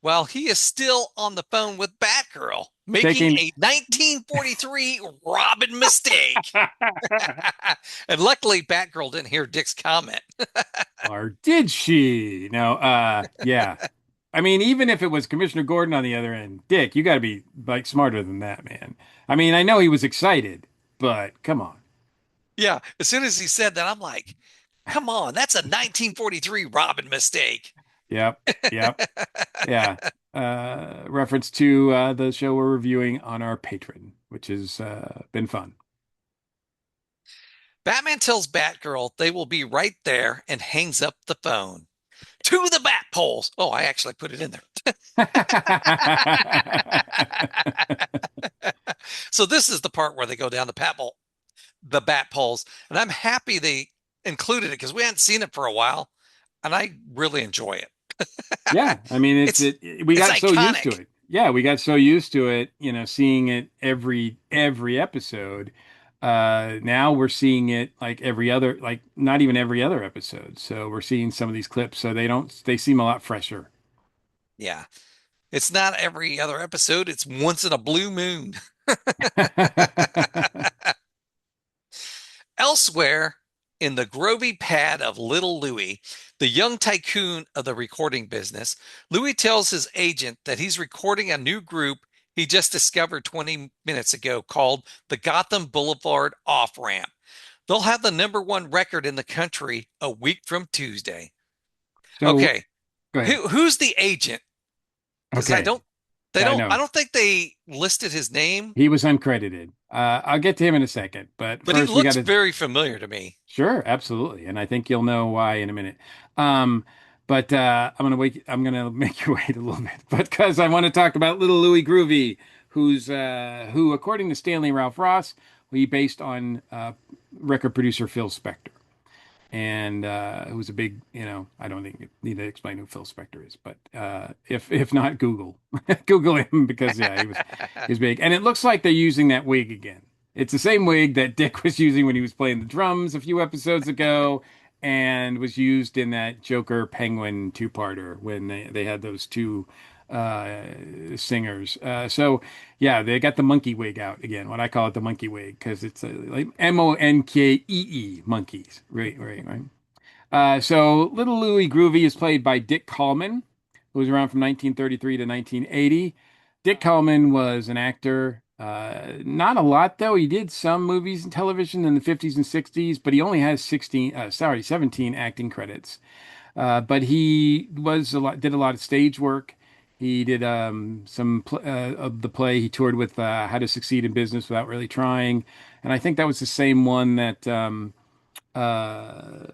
[SPEAKER 1] While he is still on the phone with Batgirl, making
[SPEAKER 2] Taking,
[SPEAKER 1] a 1943 Robin mistake. And luckily, Batgirl didn't hear Dick's comment.
[SPEAKER 2] or did she? No, yeah. I mean, even if it was Commissioner Gordon on the other end, Dick, you got to be like smarter than that, man. I mean, I know he was excited, but come on.
[SPEAKER 1] Yeah, as soon as he said that, I'm like, come on, that's a 1943 Robin mistake.
[SPEAKER 2] Yep, yep, yeah. Reference to the show we're reviewing on our Patreon, which has been fun.
[SPEAKER 1] Batman tells Batgirl they will be right there and hangs up the phone. To the bat poles. Oh, I actually put it in there. So this is the part where they go down the bat poles, and I'm happy they included it because we hadn't seen it for a while, and I really enjoy it.
[SPEAKER 2] Yeah, I mean
[SPEAKER 1] It's
[SPEAKER 2] we
[SPEAKER 1] it's
[SPEAKER 2] got so used to
[SPEAKER 1] iconic.
[SPEAKER 2] it. Yeah, we got so used to it, seeing it every episode. Now we're seeing it like every other, like not even every other episode. So we're seeing some of these clips, so they seem a lot fresher.
[SPEAKER 1] Yeah, it's not every other episode. It's once in a blue moon. Elsewhere, in the Grovey pad of Little Louie, the young tycoon of the recording business, Louie tells his agent that he's recording a new group he just discovered 20 minutes ago called the Gotham Boulevard Off Ramp. They'll have the number one record in the country a week from Tuesday.
[SPEAKER 2] So
[SPEAKER 1] Okay,
[SPEAKER 2] go ahead.
[SPEAKER 1] who's the agent? Because
[SPEAKER 2] Okay. I
[SPEAKER 1] I
[SPEAKER 2] know.
[SPEAKER 1] don't think they listed his name,
[SPEAKER 2] He was uncredited. I'll get to him in a second, but
[SPEAKER 1] but he
[SPEAKER 2] first we got
[SPEAKER 1] looks
[SPEAKER 2] to.
[SPEAKER 1] very familiar to me.
[SPEAKER 2] Sure, absolutely, and I think you'll know why in a minute. Um, but I'm gonna make you wait a little bit, but because I want to talk about Little Louie Groovy, who, according to Stanley Ralph Ross, he based on record producer Phil Spector, and who's a big, I don't think you need to explain who Phil Spector is, but if not, Google Google him because yeah, he was big, and it looks like they're using that wig again. It's the same wig that Dick was using when he was playing the drums a few episodes ago, and was used in that Joker Penguin two-parter when they had those two uh singers. So yeah, they got the monkey wig out again. What I call it the monkey wig because it's like Monkee monkeys. Right, right, right. So Little Louie Groovy is played by Dick Kallman, who was around from 1933 to 1980. Dick Kallman was an actor. Not a lot though. He did some movies and television in the 50s and 60s, but he only has 17 acting credits. But he did a lot of stage work. He did some of the play. He toured with How to Succeed in Business Without Really Trying, and I think that was the same one that uh,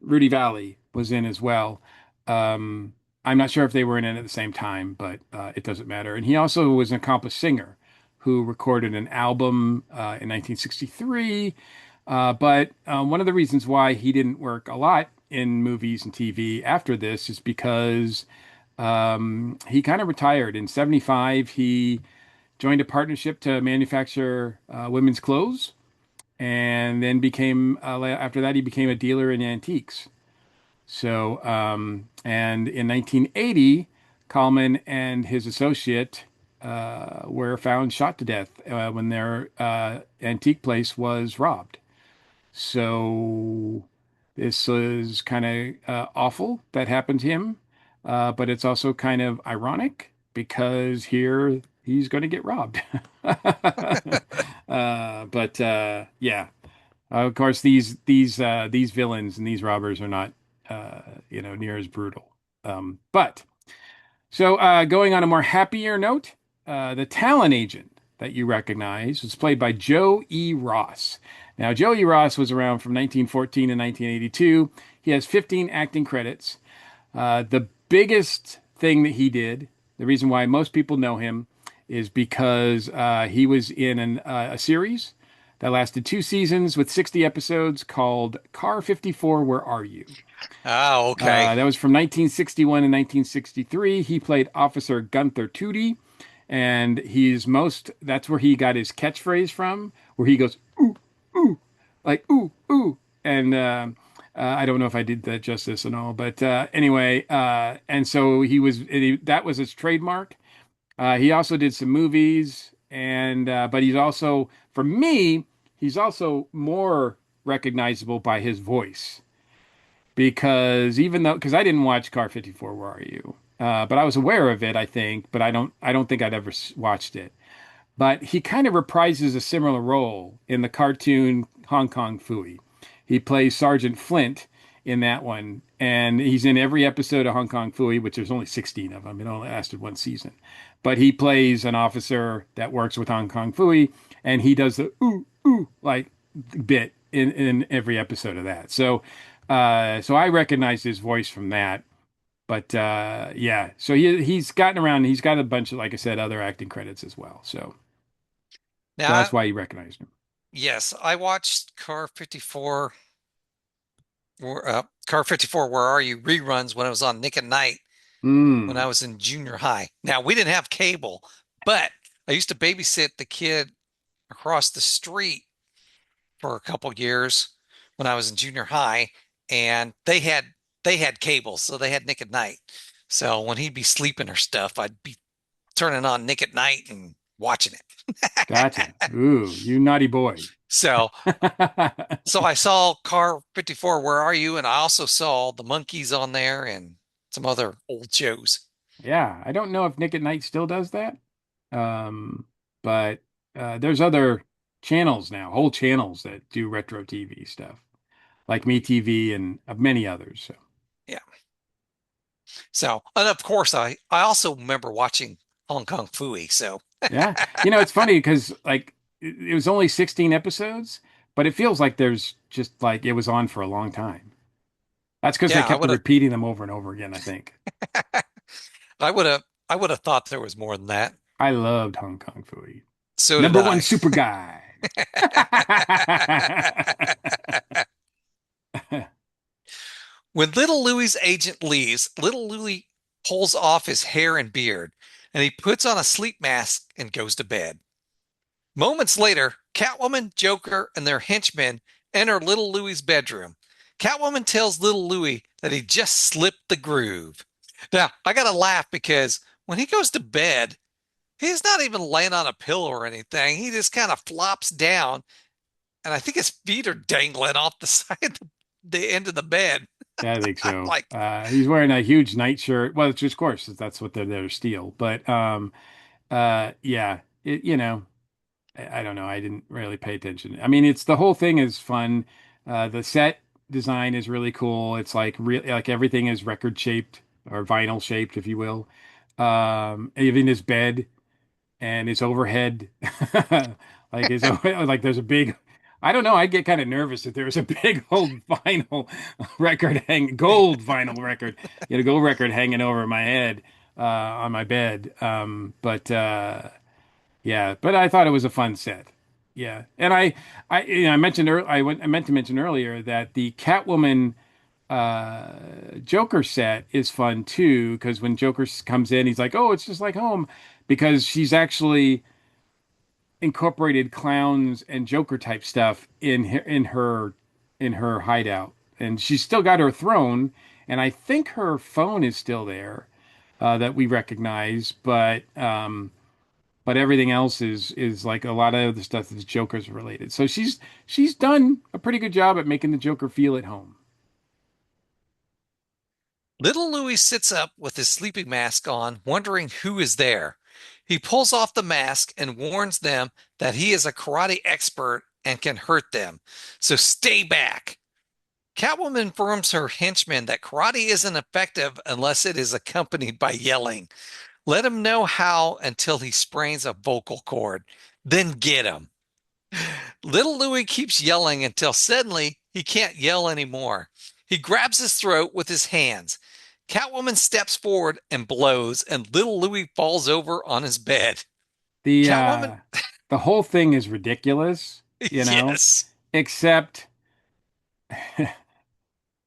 [SPEAKER 2] Rudy Valley was in as well. Um, I'm not sure if they were in it at the same time, but it doesn't matter. And he also was an accomplished singer who recorded an album in 1963. But one of the reasons why he didn't work a lot in movies and TV after this is because he kind of retired. In 75, he joined a partnership to manufacture women's clothes and then after that he became a dealer in antiques. So and in 1980, Kalman and his associate were found shot to death when their antique place was robbed. So this is kind of awful that happened to him, but it's also kind of ironic because here he's going to get robbed. But yeah, of course these villains and these robbers are not near as brutal. But so going on a more happier note, the talent agent that you recognize was played by Joe E. Ross. Now Joe E. Ross was around from 1914 to 1982. He has 15 acting credits. The biggest thing that he did, the reason why most people know him, is because he was in a series that lasted 2 seasons with 60 episodes called Car 54, Where Are You?
[SPEAKER 1] Oh, okay.
[SPEAKER 2] That was from 1961 and 1963. He played Officer Gunther Tootie, and that's where he got his catchphrase from, where he goes, ooh, ooh, like, ooh, ooh. And I don't know if I did that justice and all, but anyway, and so that was his trademark. He also did some movies, but for me, he's also more recognizable by his voice because I didn't watch Car 54, Where Are You? But I was aware of it, I think, but I don't think I'd ever watched it. But he kind of reprises a similar role in the cartoon Hong Kong Phooey. He plays Sergeant Flint in that one, and he's in every episode of Hong Kong Phooey, which there's only 16 of them. It only lasted one season. But he plays an officer that works with Hong Kong Phooey, and he does the ooh, ooh, like bit in every episode of that. So I recognize his voice from that. But yeah, so he's gotten around. He's got a bunch of, like I said, other acting credits as well. So
[SPEAKER 1] Now,
[SPEAKER 2] that's why you recognized him.
[SPEAKER 1] yes, I watched Car 54, Where Are You reruns when it was on Nick at Night when I
[SPEAKER 2] Mm,
[SPEAKER 1] was in junior high. Now, we didn't have cable, but I used to babysit the kid across the street for a couple years when I was in junior high, and they had cable, so they had Nick at Night. So when he'd be sleeping or stuff, I'd be turning on Nick at Night and watching
[SPEAKER 2] gotcha.
[SPEAKER 1] it.
[SPEAKER 2] Ooh, you naughty boy.
[SPEAKER 1] So I saw Car 54, Where Are You? And I also saw the Monkeys on there and some other old shows.
[SPEAKER 2] Yeah, I don't know if Nick at Night still does that. Um, but there's other. channels now, whole channels that do retro TV stuff, like MeTV and many others. So
[SPEAKER 1] Yeah. So, and of course, I also remember watching Hong Kong Phooey. So,
[SPEAKER 2] yeah, it's funny because like it was only 16 episodes, but it feels like there's just like it was on for a long time. That's because they
[SPEAKER 1] yeah,
[SPEAKER 2] kept repeating them over and over again, I think.
[SPEAKER 1] I would have, I would have thought there was more than that.
[SPEAKER 2] I loved Hong Kong Phooey.
[SPEAKER 1] So did
[SPEAKER 2] Number one
[SPEAKER 1] I.
[SPEAKER 2] super guy.
[SPEAKER 1] When little Louie's agent leaves, little Louie pulls off his hair and beard, and he puts on a sleep mask and goes to bed. Moments later, Catwoman, Joker, and their henchmen enter little Louie's bedroom. Catwoman tells little Louie that he just slipped the groove. Now, I gotta laugh because when he goes to bed, he's not even laying on a pillow or anything. He just kind of flops down, and I think his feet are dangling off the side of the end of the bed.
[SPEAKER 2] Yeah, I think
[SPEAKER 1] I'm
[SPEAKER 2] so.
[SPEAKER 1] like,
[SPEAKER 2] He's wearing a huge nightshirt. Well, it's just, of course, that's what they're there to steal. But yeah, I don't know. I didn't really pay attention. I mean, it's the whole thing is fun. The set design is really cool. It's like like everything is record shaped or vinyl shaped, if you will. Even his bed and his overhead, like his like there's a big. I don't know. I'd get kind of nervous if there was a big old vinyl gold vinyl record, gold record hanging over my head on my bed. But yeah, but I thought it was a fun set. Yeah, and I mentioned I meant to mention earlier that the Catwoman Joker set is fun too because when Joker comes in, he's like, "Oh, it's just like home," because she's actually incorporated clowns and Joker type stuff in her hideout, and she's still got her throne, and I think her phone is still there that we recognize, but everything else is like a lot of the stuff that's Joker's related. So she's done a pretty good job at making the Joker feel at home.
[SPEAKER 1] little Louis sits up with his sleeping mask on, wondering who is there. He pulls off the mask and warns them that he is a karate expert and can hurt them. So stay back. Catwoman informs her henchmen that karate isn't effective unless it is accompanied by yelling. Let him know how until he sprains a vocal cord. Then get him. Little Louis keeps yelling until suddenly he can't yell anymore. He grabs his throat with his hands. Catwoman steps forward and blows, and little Louis falls over on his bed.
[SPEAKER 2] The
[SPEAKER 1] Catwoman,
[SPEAKER 2] uh the whole thing is ridiculous,
[SPEAKER 1] yes.
[SPEAKER 2] except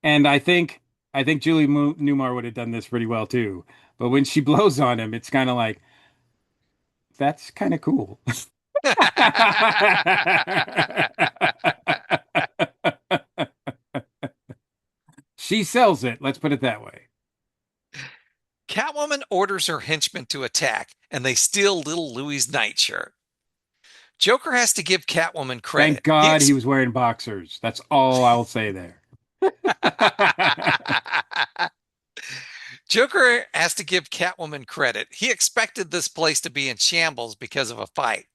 [SPEAKER 2] and I think Julie Newmar would have done this pretty well too. But when she blows on him, it's kind of like that's kind of cool. She sells it, let's put it that way.
[SPEAKER 1] Catwoman orders her henchmen to attack, and they steal little Louis's nightshirt. Joker has to give Catwoman
[SPEAKER 2] Thank
[SPEAKER 1] credit.
[SPEAKER 2] God he was wearing boxers. That's all I'll say there.
[SPEAKER 1] Joker has to give Catwoman credit. He expected this place to be in shambles because of a fight.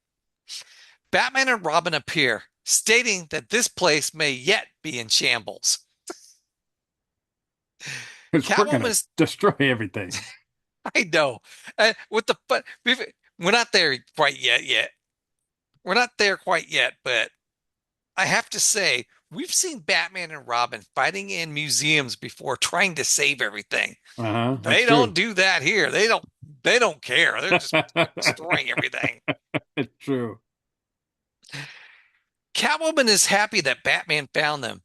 [SPEAKER 1] Batman and Robin appear, stating that this place may yet be in shambles.
[SPEAKER 2] Because we're
[SPEAKER 1] Catwoman
[SPEAKER 2] gonna
[SPEAKER 1] is,
[SPEAKER 2] destroy everything.
[SPEAKER 1] I know, with the but we're not there quite yet. We're not there quite yet, but I have to say we've seen Batman and Robin fighting in museums before, trying to save everything.
[SPEAKER 2] Uh-huh. That's
[SPEAKER 1] They don't
[SPEAKER 2] true.
[SPEAKER 1] do that here. They don't care. They're just destroying everything.
[SPEAKER 2] It's true.
[SPEAKER 1] Catwoman is happy that Batman found them.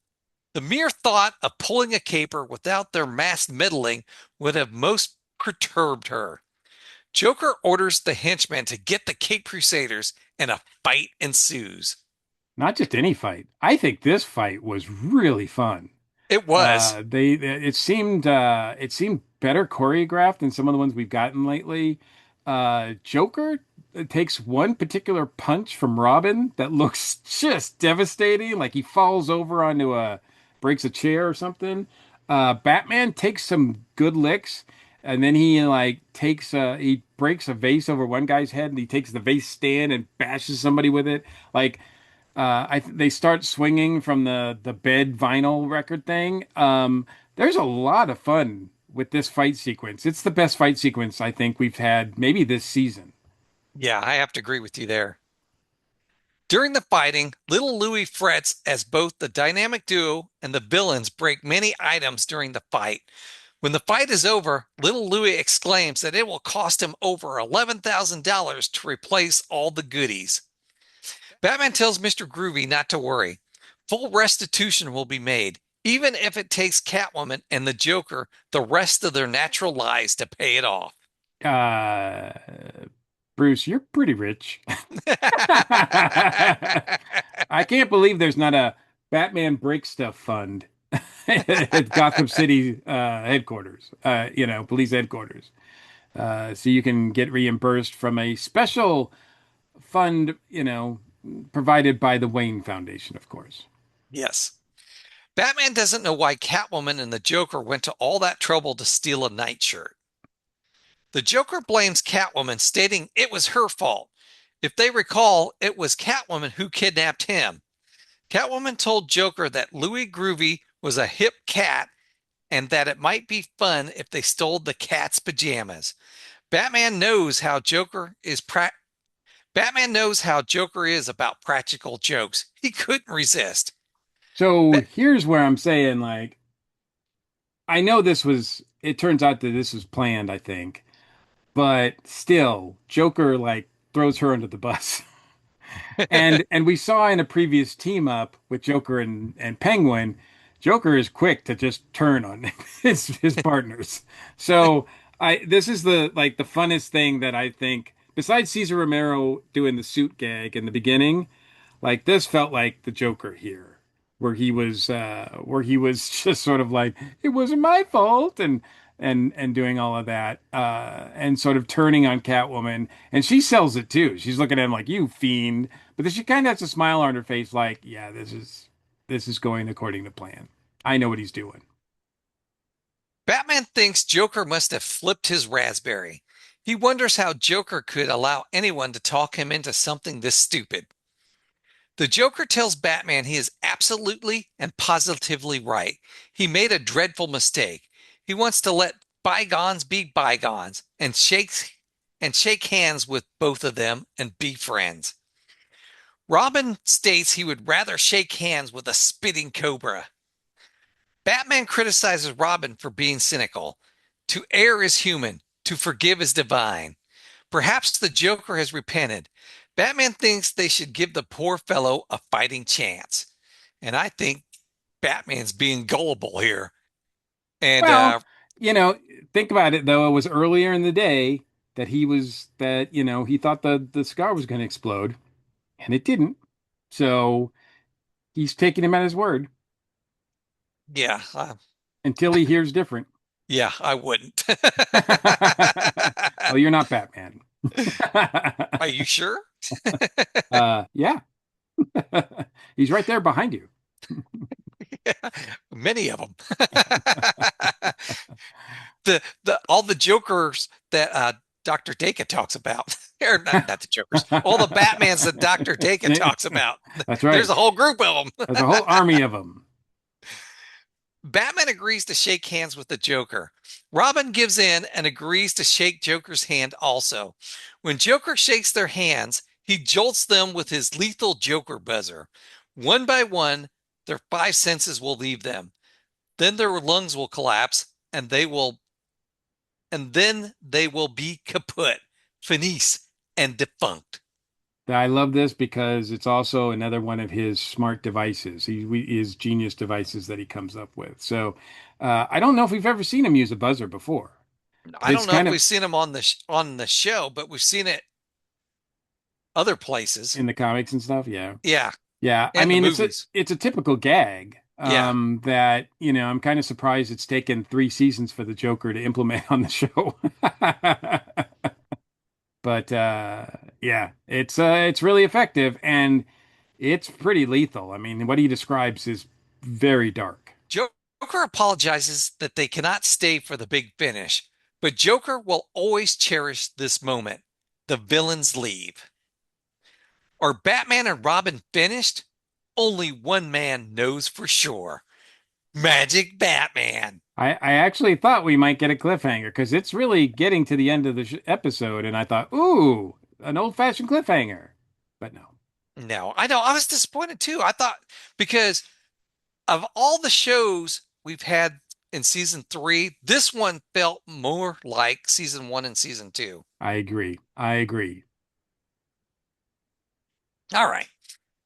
[SPEAKER 1] The mere thought of pulling a caper without their masked meddling would have most perturbed her. Joker orders the henchmen to get the Cape Crusaders, and a fight ensues.
[SPEAKER 2] Not just any fight. I think this fight was really fun.
[SPEAKER 1] It was.
[SPEAKER 2] It seemed better choreographed than some of the ones we've gotten lately. Joker takes one particular punch from Robin that looks just devastating, like he falls over onto a breaks a chair or something. Batman takes some good licks, and then he breaks a vase over one guy's head, and he takes the vase stand and bashes somebody with it. Like They start swinging from the bed vinyl record thing. There's a lot of fun with this fight sequence. It's the best fight sequence I think we've had maybe this season.
[SPEAKER 1] Yeah, I have to agree with you there. During the fighting, little Louie frets as both the dynamic duo and the villains break many items during the fight. When the fight is over, little Louie exclaims that it will cost him over $11,000 to replace all the goodies. Batman tells Mr. Groovy not to worry. Full restitution will be made, even if it takes Catwoman and the Joker the rest of their natural lives to pay it off.
[SPEAKER 2] Uh, Bruce, you're pretty rich. I can't believe there's not a Batman Break Stuff fund at Gotham City headquarters, police headquarters. So you can get reimbursed from a special fund, provided by the Wayne Foundation, of course.
[SPEAKER 1] Yes. Batman doesn't know why Catwoman and the Joker went to all that trouble to steal a nightshirt. The Joker blames Catwoman, stating it was her fault. If they recall, it was Catwoman who kidnapped him. Catwoman told Joker that Louis Groovy was a hip cat and that it might be fun if they stole the cat's pajamas. Batman knows how Joker is Batman knows how Joker is about practical jokes. He couldn't resist.
[SPEAKER 2] So
[SPEAKER 1] Ba-
[SPEAKER 2] here's where I'm saying, like, I know it turns out that this was planned, I think, but still, Joker, like, throws her under the bus. And we saw in a previous team up with Joker and Penguin, Joker is quick to just turn on his partners. So this is the funnest thing that I think besides Cesar Romero doing the suit gag in the beginning, like this felt like the Joker here, where he was just sort of like, it wasn't my fault and doing all of that, and sort of turning on Catwoman. And she sells it too. She's looking at him like, you fiend. But then she kind of has a smile on her face, like, yeah, this is going according to plan. I know what he's doing.
[SPEAKER 1] Batman thinks Joker must have flipped his raspberry. He wonders how Joker could allow anyone to talk him into something this stupid. The Joker tells Batman he is absolutely and positively right. He made a dreadful mistake. He wants to let bygones be bygones and shake hands with both of them and be friends. Robin states he would rather shake hands with a spitting cobra. Batman criticizes Robin for being cynical. To err is human, to forgive is divine. Perhaps the Joker has repented. Batman thinks they should give the poor fellow a fighting chance. And I think Batman's being gullible here. And
[SPEAKER 2] Well, you know, think about it though. It was earlier in the day he thought the cigar was going to explode, and it didn't. So he's taking him at his word
[SPEAKER 1] yeah,
[SPEAKER 2] until he hears different.
[SPEAKER 1] yeah, I wouldn't.
[SPEAKER 2] Well, you're not Batman.
[SPEAKER 1] Are you sure?
[SPEAKER 2] Yeah, he's right there behind you.
[SPEAKER 1] Many of them. The all the Jokers that Dr. Dacre talks about, or not the Jokers, all the Batmans that Dr. Dacre talks about.
[SPEAKER 2] That's
[SPEAKER 1] There's
[SPEAKER 2] right.
[SPEAKER 1] a whole group of them.
[SPEAKER 2] There's a whole army of them.
[SPEAKER 1] Batman agrees to shake hands with the Joker. Robin gives in and agrees to shake Joker's hand also. When Joker shakes their hands, he jolts them with his lethal Joker buzzer. One by one, their five senses will leave them. Then their lungs will collapse and then they will be kaput, finis, and defunct.
[SPEAKER 2] I love this because it's also another one of his smart devices. His genius devices that he comes up with. So I don't know if we've ever seen him use a buzzer before, but
[SPEAKER 1] I
[SPEAKER 2] it's
[SPEAKER 1] don't know if
[SPEAKER 2] kind of
[SPEAKER 1] we've seen him on the show, but we've seen it other places.
[SPEAKER 2] in the comics and stuff. Yeah.
[SPEAKER 1] Yeah,
[SPEAKER 2] Yeah, I
[SPEAKER 1] and the
[SPEAKER 2] mean it's a
[SPEAKER 1] movies.
[SPEAKER 2] it's a typical gag
[SPEAKER 1] Yeah.
[SPEAKER 2] that I'm kind of surprised it's taken 3 seasons for the Joker to implement on the show. But yeah, it's really effective and it's pretty lethal. I mean, what he describes is very dark.
[SPEAKER 1] Joker apologizes that they cannot stay for the big finish, but Joker will always cherish this moment. The villains leave. Are Batman and Robin finished? only one man knows for sure. Magic Batman.
[SPEAKER 2] I actually thought we might get a cliffhanger because it's really getting to the end of the episode, and I thought, ooh, an old-fashioned cliffhanger. But no.
[SPEAKER 1] No, I know. I was disappointed too. I thought because of all the shows we've had in season three, this one felt more like season one and season two.
[SPEAKER 2] I agree. I agree.
[SPEAKER 1] All right.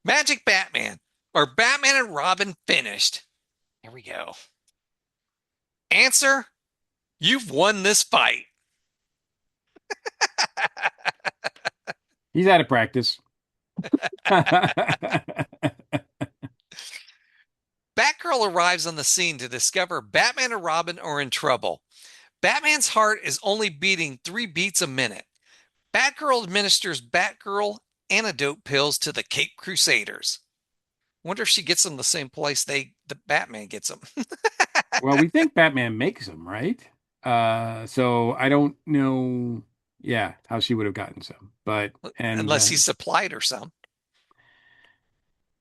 [SPEAKER 1] Magic Batman or Batman and Robin finished. Here we go. Answer: you've won this fight.
[SPEAKER 2] He's out of practice.
[SPEAKER 1] Batgirl arrives on the scene to discover Batman and Robin are in trouble. Batman's heart is only beating 3 beats a minute. Batgirl administers Batgirl antidote pills to the Cape Crusaders. Wonder if she gets them the same place the Batman gets them.
[SPEAKER 2] Well, we think Batman makes them, right? So I don't know, yeah, how she would have gotten some. But and
[SPEAKER 1] Unless he supplied her some.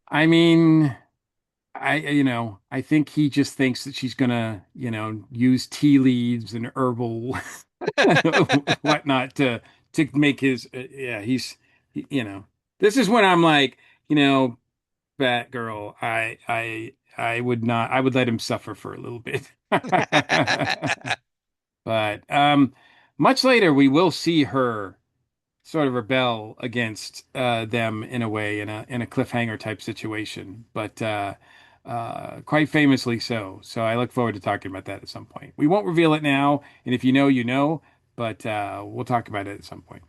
[SPEAKER 2] I mean, I think he just thinks that she's gonna, use tea leaves and herbal whatnot to make his yeah, this is when I'm like, you know, Batgirl, I would not I would let him suffer for a little bit. But much later we will see her sort of rebel against them in a way in a cliffhanger type situation, but quite famously so. So I look forward to talking about that at some point. We won't reveal it now, and if you know, you know, but we'll talk about it at some point.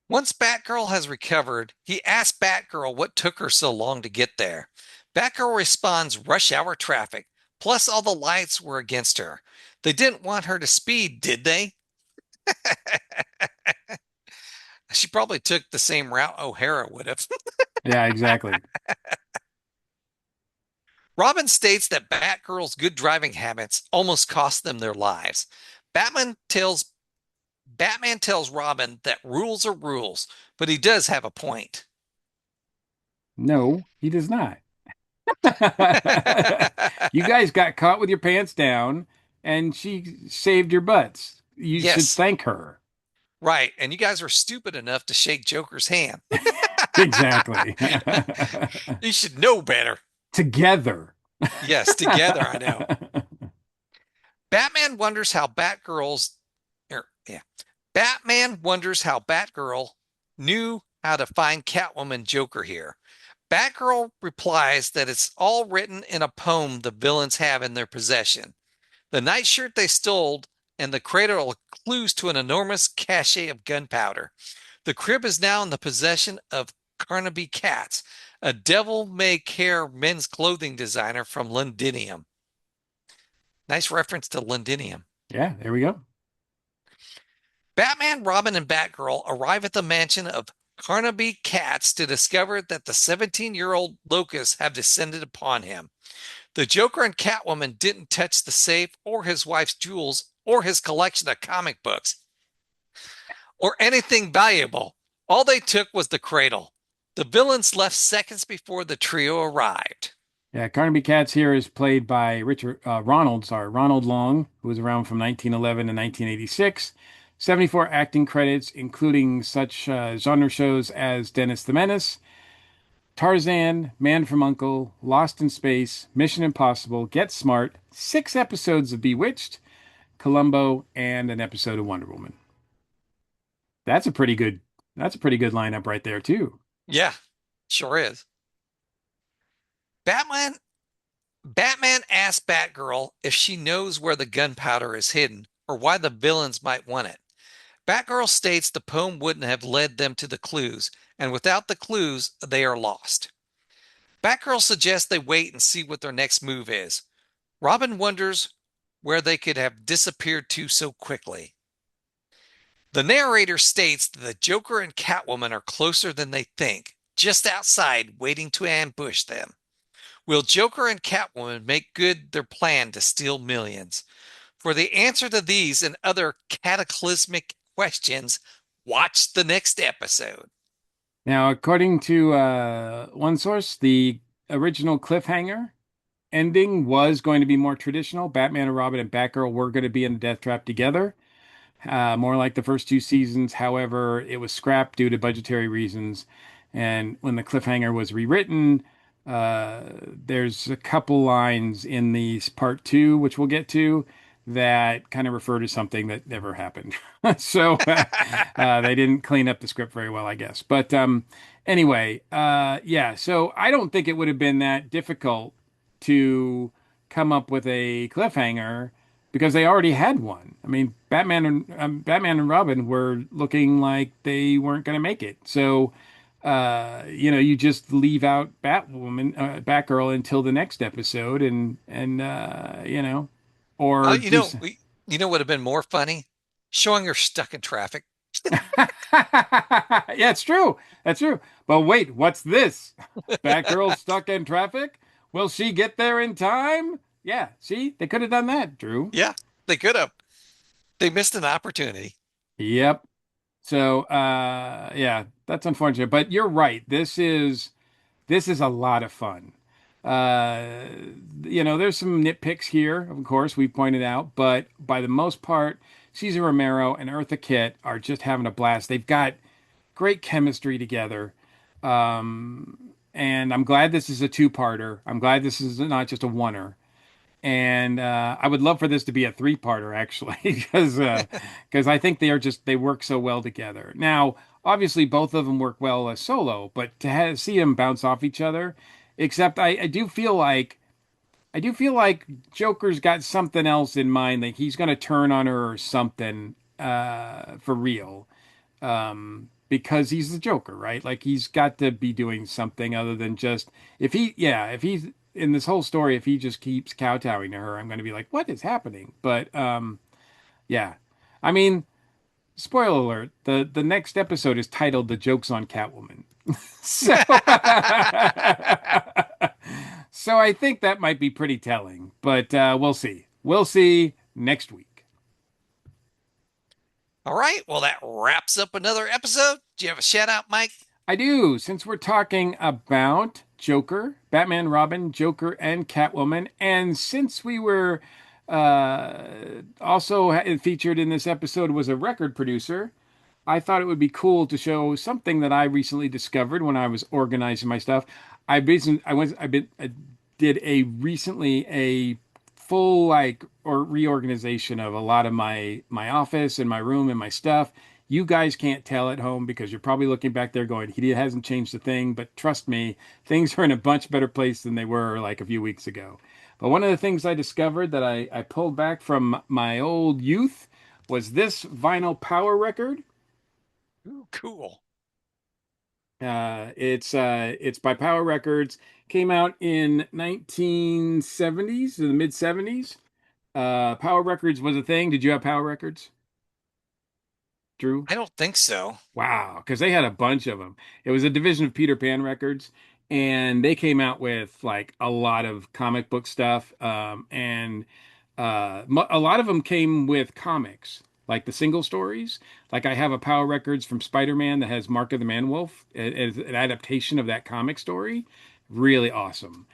[SPEAKER 1] Once Batgirl has recovered, he asks Batgirl what took her so long to get there. Batgirl responds rush hour traffic, plus all the lights were against her. They didn't want her to speed, did they? She probably took the same route O'Hara would have.
[SPEAKER 2] Yeah, exactly.
[SPEAKER 1] Robin states that Batgirl's good driving habits almost cost them their lives. Batman tells Batman tells Robin that rules are rules, but he does have a point.
[SPEAKER 2] No, he does not. You guys got caught with your pants down, and she saved your butts. You should
[SPEAKER 1] Yes,
[SPEAKER 2] thank her.
[SPEAKER 1] right. And you guys were stupid enough to shake Joker's hand.
[SPEAKER 2] Exactly.
[SPEAKER 1] You should know better.
[SPEAKER 2] Together.
[SPEAKER 1] Yes, together, I know. Batman wonders how Batgirl's yeah. Batman wonders how Batgirl knew how to find Catwoman Joker here. Batgirl replies that it's all written in a poem the villains have in their possession. The nightshirt they stole and the cradle are clues to an enormous cache of gunpowder. The crib is now in the possession of Carnaby Katz, a devil-may-care men's clothing designer from Londinium. Nice reference to Londinium.
[SPEAKER 2] Yeah, there we go.
[SPEAKER 1] Batman, Robin, and Batgirl arrive at the mansion of Carnaby Katz to discover that the 17-year-old locusts have descended upon him. The Joker and Catwoman didn't touch the safe or his wife's jewels or his collection of comic books or anything valuable. All they took was the cradle. The villains left seconds before the trio arrived.
[SPEAKER 2] Yeah, Carnaby Katz here is played by Ronald Long, who was around from 1911 to 1986. 74 acting credits, including such genre shows as Dennis the Menace, Tarzan, Man from Uncle, Lost in Space, Mission Impossible, Get Smart, 6 episodes of Bewitched, Columbo, and an episode of Wonder Woman. That's a pretty good, that's a pretty good lineup right there too.
[SPEAKER 1] Yeah, sure is. Batman Batman asks Batgirl if she knows where the gunpowder is hidden or why the villains might want it. Batgirl states the poem wouldn't have led them to the clues, and without the clues, they are lost. Batgirl suggests they wait and see what their next move is. Robin wonders where they could have disappeared to so quickly. The narrator states that the Joker and Catwoman are closer than they think, just outside, waiting to ambush them. Will Joker and Catwoman make good their plan to steal millions? For the answer to these and other cataclysmic questions, watch the next episode.
[SPEAKER 2] Now, according to one source, the original cliffhanger ending was going to be more traditional. Batman and Robin and Batgirl were going to be in the death trap together, more like the first two seasons. However, it was scrapped due to budgetary reasons. And when the cliffhanger was rewritten, there's a couple lines in the part two, which we'll get to, that kind of refer to something that never happened. So they didn't clean up the script very well, I guess. But anyway, yeah. So I don't think it would have been that difficult to come up with a cliffhanger because they already had one. I mean, Batman and Robin were looking like they weren't going to make it. So, you just leave out Batgirl until the next episode, and
[SPEAKER 1] Uh,
[SPEAKER 2] or
[SPEAKER 1] you
[SPEAKER 2] do.
[SPEAKER 1] know, we, you know what would have been more funny? Showing her stuck in traffic.
[SPEAKER 2] Yeah, it's true. That's true. But wait, what's this? Batgirl stuck in traffic? Will she get there in time? Yeah, see, they could have done that, Drew.
[SPEAKER 1] Yeah, they could have. They missed an opportunity.
[SPEAKER 2] Yep. So, yeah, that's unfortunate, but you're right. This is a lot of fun. Uh, there's some nitpicks here, of course, we pointed out, but by the most part, Cesar Romero and Eartha Kitt are just having a blast. They've got great chemistry together. And I'm glad this is a two-parter. I'm glad this is not just a oneer. And I would love for this to be a three-parter actually, because I think they work so well together. Now, obviously, both of them work well as solo, but to see them bounce off each other, except I do feel like Joker's got something else in mind, like he's going to turn on her or something for real, because he's the Joker, right? Like he's got to be doing something other than just if he's in this whole story, if he just keeps kowtowing to her, I'm going to be like, what is happening? But yeah, I mean, spoiler alert: the next episode is titled "The Joke's on Catwoman," so so I think that might be pretty telling. But we'll see. We'll see next week.
[SPEAKER 1] All right. Well, that wraps up another episode. Do you have a shout out, Mike?
[SPEAKER 2] I do, since we're talking about Joker, Batman, Robin, Joker, and Catwoman, and since we were also featured in this episode was a record producer, I thought it would be cool to show something that I recently discovered when I was organizing my stuff. I did a full like or reorganization of a lot of my office and my room and my stuff. You guys can't tell at home because you're probably looking back there going, he hasn't changed a thing. But trust me, things are in a much better place than they were like a few weeks ago. But one of the things I discovered that I pulled back from my old youth was this vinyl power record.
[SPEAKER 1] Ooh, cool.
[SPEAKER 2] It's by Power Records. Came out in 1970s, in the mid 70s. Power Records was a thing. Did you have Power Records, Drew?
[SPEAKER 1] I don't think so.
[SPEAKER 2] Wow, because they had a bunch of them. It was a division of Peter Pan Records, and they came out with like a lot of comic book stuff. And a lot of them came with comics, like the single stories. Like I have a Power Records from Spider-Man that has Mark of the Man-Wolf as an adaptation of that comic story. Really awesome.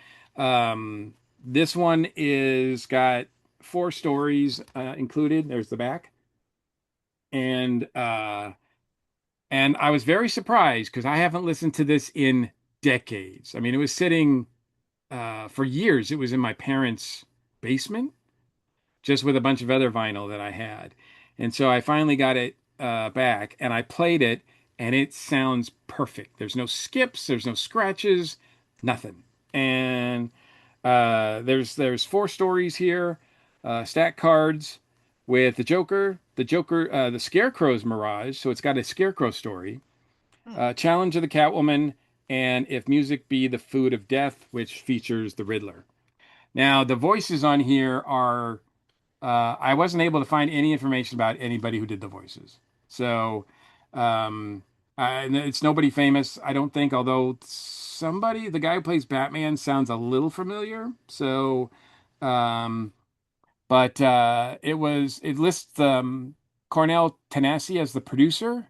[SPEAKER 2] This one is got four stories included. There's the back, and I was very surprised because I haven't listened to this in decades. I mean, it was sitting for years. It was in my parents' basement, just with a bunch of other vinyl that I had. And so I finally got it back and I played it, and it sounds perfect. There's no skips, there's no scratches, nothing. And there's four stories here, stack cards with the Scarecrow's Mirage. So it's got a Scarecrow story,
[SPEAKER 1] Hmm.
[SPEAKER 2] Challenge of the Catwoman, and If Music Be the Food of Death, which features the Riddler. Now, the voices on here are, I wasn't able to find any information about anybody who did the voices. So, it's nobody famous, I don't think, although the guy who plays Batman sounds a little familiar. So, um, but it lists Cornell Tanasi as the producer.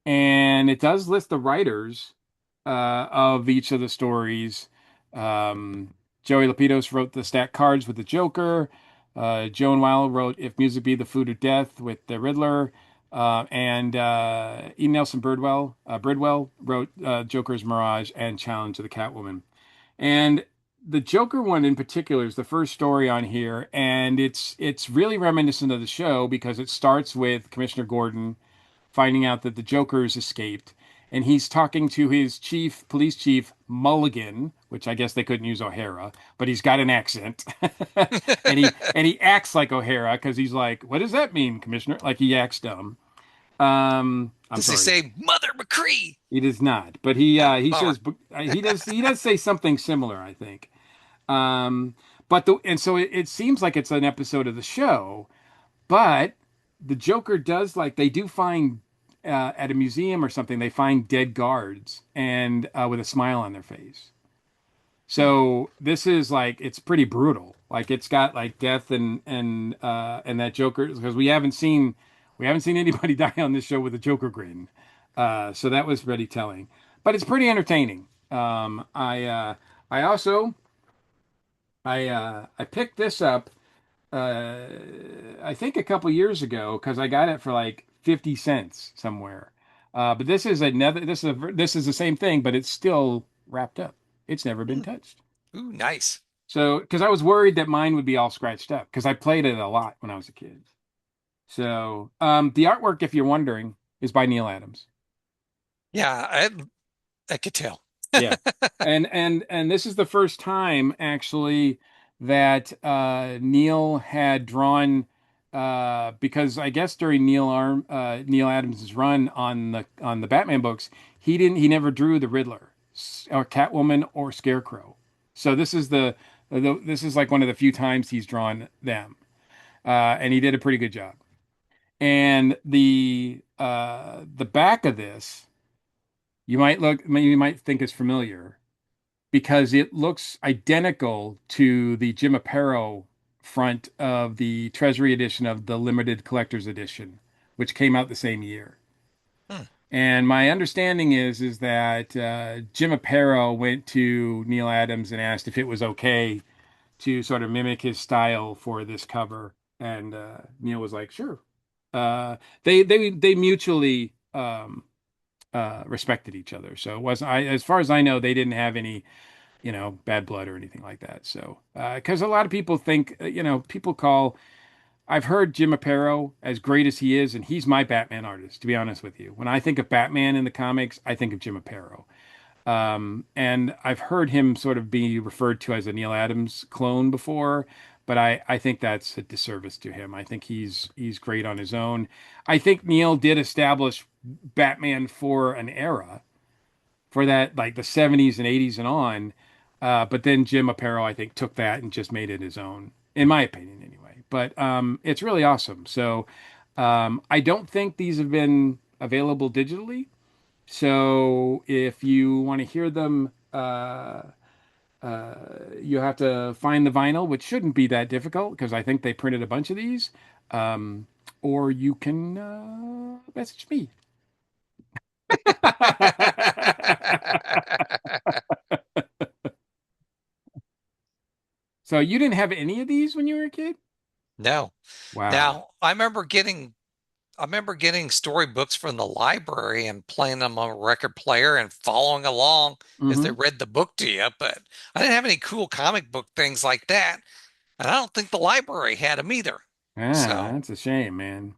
[SPEAKER 2] And it does list the writers of each of the stories. Um, Joey Lapidus wrote the stack cards with the Joker. Joan Weil wrote If Music Be the Food of Death with the Riddler. And E. Nelson Bridwell wrote Joker's Mirage and Challenge of the Catwoman. And the Joker one in particular is the first story on here, and it's really reminiscent of the show because it starts with Commissioner Gordon finding out that the Joker's escaped, and he's talking to his police chief Mulligan, which I guess they couldn't use O'Hara, but he's got an accent, and he acts like O'Hara because he's like, "What does that mean, Commissioner?" Like he acts dumb. I'm
[SPEAKER 1] Does he
[SPEAKER 2] sorry,
[SPEAKER 1] say Mother McCree?
[SPEAKER 2] he does not, but he
[SPEAKER 1] Oh,
[SPEAKER 2] he
[SPEAKER 1] bummer.
[SPEAKER 2] says he does say something similar, I think. Um, but so it seems like it's an episode of the show, but the Joker does like they do find at a museum or something, they find dead guards and with a smile on their face.
[SPEAKER 1] Hmm.
[SPEAKER 2] So this is like it's pretty brutal. Like it's got like death and that Joker because we haven't seen anybody die on this show with a Joker grin. So that was pretty telling. But it's pretty entertaining. I also I picked this up uh, I think a couple years ago because I got it for like 50 cents somewhere. But this is the same thing, but it's still wrapped up. It's never been
[SPEAKER 1] Hmm.
[SPEAKER 2] touched.
[SPEAKER 1] Ooh, nice.
[SPEAKER 2] So, because I was worried that mine would be all scratched up because I played it a lot when I was a kid. So, the artwork, if you're wondering, is by Neil Adams.
[SPEAKER 1] Yeah, I could tell.
[SPEAKER 2] Yeah. And this is the first time actually that Neil had drawn because I guess during Neil Adams's run on the Batman books, he never drew the Riddler or Catwoman or Scarecrow. So this is like one of the few times he's drawn them. And he did a pretty good job. And the back of this you might think is familiar because it looks identical to the Jim Aparo front of the Treasury edition of the limited collector's edition, which came out the same year.
[SPEAKER 1] Hmm.
[SPEAKER 2] And my understanding is that Jim Aparo went to Neil Adams and asked if it was okay to sort of mimic his style for this cover, and Neil was like, "Sure." They mutually respected each other, so it wasn't. As far as I know, they didn't have any bad blood or anything like that. So, because a lot of people think, people call, I've heard Jim Aparo, as great as he is, and he's my Batman artist, to be honest with you. When I think of Batman in the comics, I think of Jim Aparo. And I've heard him sort of be referred to as a Neil Adams clone before, but I think that's a disservice to him. I think he's great on his own. I think Neil did establish Batman for an era for that, like the 70s and 80s and on. But then Jim Aparo, I think, took that and just made it his own, in my opinion, anyway. But it's really awesome. So I don't think these have been available digitally. So if you want to hear them, you have to find the vinyl, which shouldn't be that difficult because I think they printed a bunch of these. Um, or you can message me. So you didn't have any of these when you were a kid?
[SPEAKER 1] No.
[SPEAKER 2] Wow.
[SPEAKER 1] Now, I remember getting storybooks from the library and playing them on a record player and following along as they
[SPEAKER 2] Hmm.
[SPEAKER 1] read the book to you, but I didn't have any cool comic book things like that, and I don't think the library had them either.
[SPEAKER 2] Ah,
[SPEAKER 1] So,
[SPEAKER 2] that's a shame, man.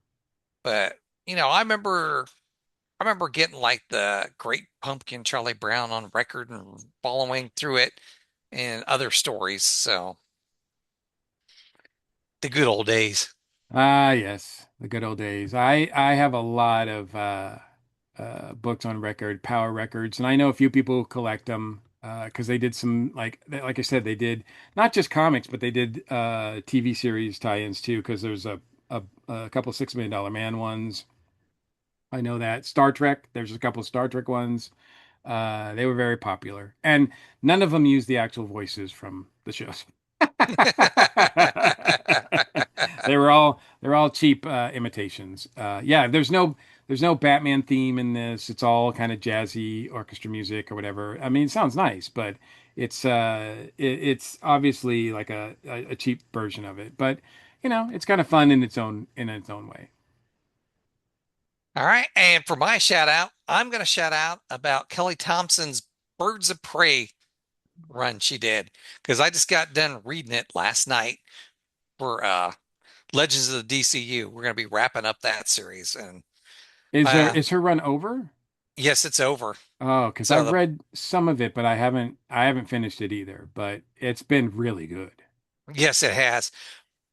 [SPEAKER 1] but I remember getting like the Great Pumpkin Charlie Brown on record and following through it and other stories. So, the good old days.
[SPEAKER 2] Ah, yes, the good old days. I have a lot of books on record, Power Records, and I know a few people who collect them because they did some like I said, they did not just comics, but they did TV series tie-ins too. Because there's a couple $6 Million Man ones. I know that Star Trek. There's a couple Star Trek ones. They were very popular, and none of them used the actual voices from the shows. They're all cheap imitations. Yeah, there's no there's no Batman theme in this. It's all kind of jazzy orchestra music or whatever. I mean, it sounds nice, but it's obviously like a cheap version of it. But it's kind of fun in its own way.
[SPEAKER 1] All right. And for my shout out, I'm going to shout out about Kelly Thompson's Birds of Prey run she did because I just got done reading it last night for Legends of the DCU. We're going to be wrapping up that series. And uh,
[SPEAKER 2] Is her run over?
[SPEAKER 1] yes, it's over.
[SPEAKER 2] Oh, because
[SPEAKER 1] So
[SPEAKER 2] I've read some of it, but I haven't finished it either. But it's been really good.
[SPEAKER 1] yes, it has.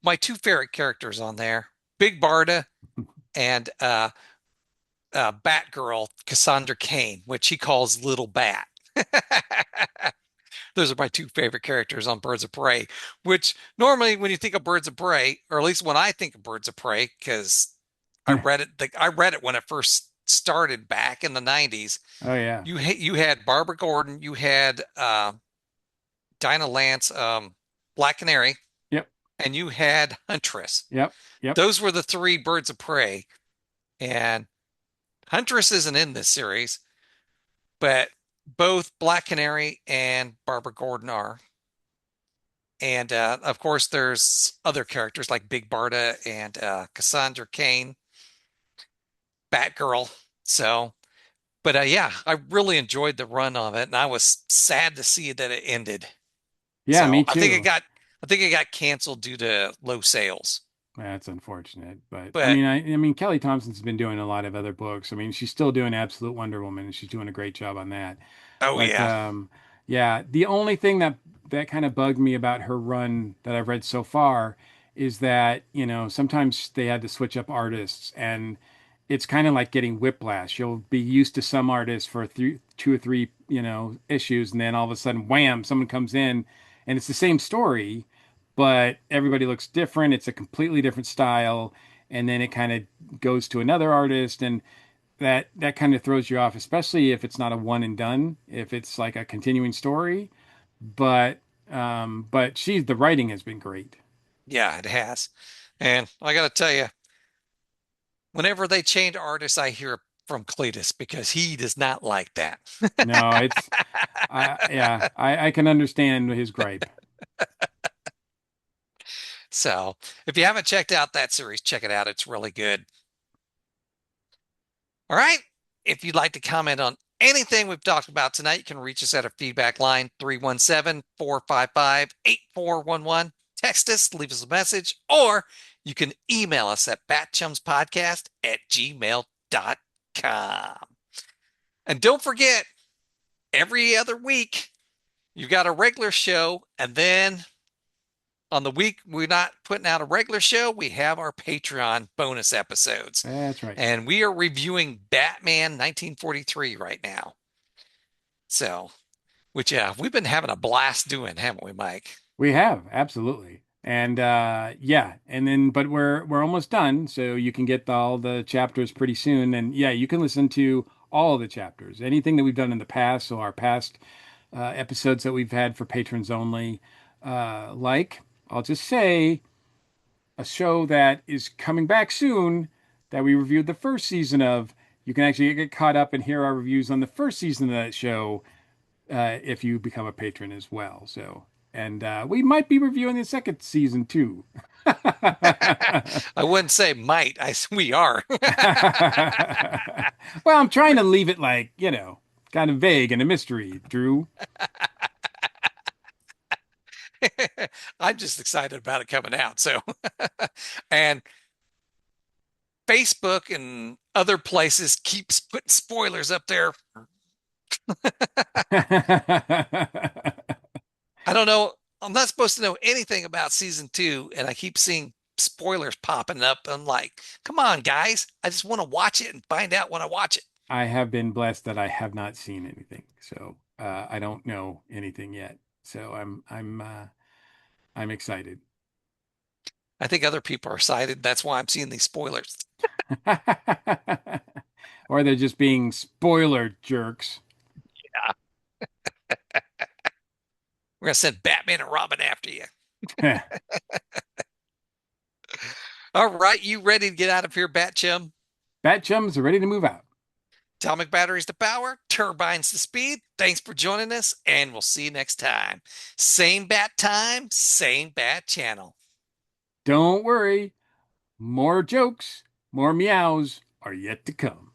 [SPEAKER 1] My two favorite characters on there, Big Barda and Batgirl, Cassandra Cain, which he calls Little Bat. Those are my two favorite characters on Birds of Prey, which normally when you think of Birds of Prey, or at least when I think of Birds of Prey, because I read it when it first started back in the 90s.
[SPEAKER 2] Oh yeah.
[SPEAKER 1] You had Barbara Gordon, you had Dinah Lance, Black Canary,
[SPEAKER 2] Yep.
[SPEAKER 1] and you had Huntress.
[SPEAKER 2] Yep. Yep.
[SPEAKER 1] Those were the three Birds of Prey, and Huntress isn't in this series, but both Black Canary and Barbara Gordon are. And of course, there's other characters like Big Barda and Cassandra Cain, Batgirl. So, but yeah, I really enjoyed the run of it, and I was sad to see that it ended.
[SPEAKER 2] Yeah,
[SPEAKER 1] So
[SPEAKER 2] me too.
[SPEAKER 1] I think it got canceled due to low sales.
[SPEAKER 2] That's unfortunate, but I
[SPEAKER 1] But
[SPEAKER 2] mean, I mean, Kelly Thompson's been doing a lot of other books. I mean, she's still doing Absolute Wonder Woman, and she's doing a great job on that.
[SPEAKER 1] oh
[SPEAKER 2] But
[SPEAKER 1] yeah,
[SPEAKER 2] yeah, the only thing that kind of bugged me about her run that I've read so far is that, sometimes they had to switch up artists, and it's kind of like getting whiplash. You'll be used to some artists for two or three, issues, and then all of a sudden, wham, someone comes in, and it's the same story, but everybody looks different. It's a completely different style, and then it kind of goes to another artist, and that kind of throws you off, especially if it's not a one and done, if it's like a continuing story. But the writing has been great.
[SPEAKER 1] yeah, it has. And I got to tell you, whenever they change artists, I hear from Cletus because he does not like that.
[SPEAKER 2] No, I can understand his gripe.
[SPEAKER 1] So if you haven't checked out that series, check it out. It's really good. All right. If you'd like to comment on anything we've talked about tonight, you can reach us at our feedback line 317-455-8411. Text us, leave us a message, or you can email us at batchumspodcast@gmail.com. And don't forget, every other week, you've got a regular show, and then on the week we're not putting out a regular show, we have our Patreon bonus episodes.
[SPEAKER 2] That's right.
[SPEAKER 1] And we are reviewing Batman 1943 right now. So, which we've been having a blast doing, haven't we, Mike?
[SPEAKER 2] We have, absolutely. And yeah, and then but we're almost done, so you can get all the chapters pretty soon. And yeah, you can listen to all of the chapters. Anything that we've done in the past, so our past episodes that we've had for patrons only. Like, I'll just say a show that is coming back soon that we reviewed the first season of. You can actually get caught up and hear our reviews on the first season of that show if you become a patron as well. So, and we might be reviewing the second season too.
[SPEAKER 1] I wouldn't say might, we are.
[SPEAKER 2] Well, I'm trying to leave it like, kind of vague and a mystery, Drew.
[SPEAKER 1] I'm just excited about it coming out. So, and Facebook and other places keeps putting spoilers up there. I don't know. I'm not supposed to know anything about season two, and I keep seeing spoilers popping up. I'm like, come on, guys. I just want to watch it and find out when I watch it.
[SPEAKER 2] I have been blessed that I have not seen anything, so I don't know anything yet. So I'm excited.
[SPEAKER 1] I think other people are excited. That's why I'm seeing these spoilers.
[SPEAKER 2] Or they're just being spoiler jerks.
[SPEAKER 1] Yeah. We're gonna send Batman and Robin after you. All right, you ready to get out of here, Batchum?
[SPEAKER 2] BatChums are ready to move out.
[SPEAKER 1] Atomic batteries to power, turbines to speed. Thanks for joining us, and we'll see you next time. Same bat time, same bat channel.
[SPEAKER 2] Don't worry, more jokes, more meows are yet to come.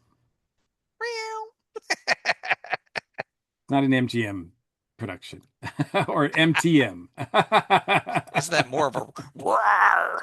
[SPEAKER 2] Not an MGM production or MTM.
[SPEAKER 1] Isn't that more of a roar?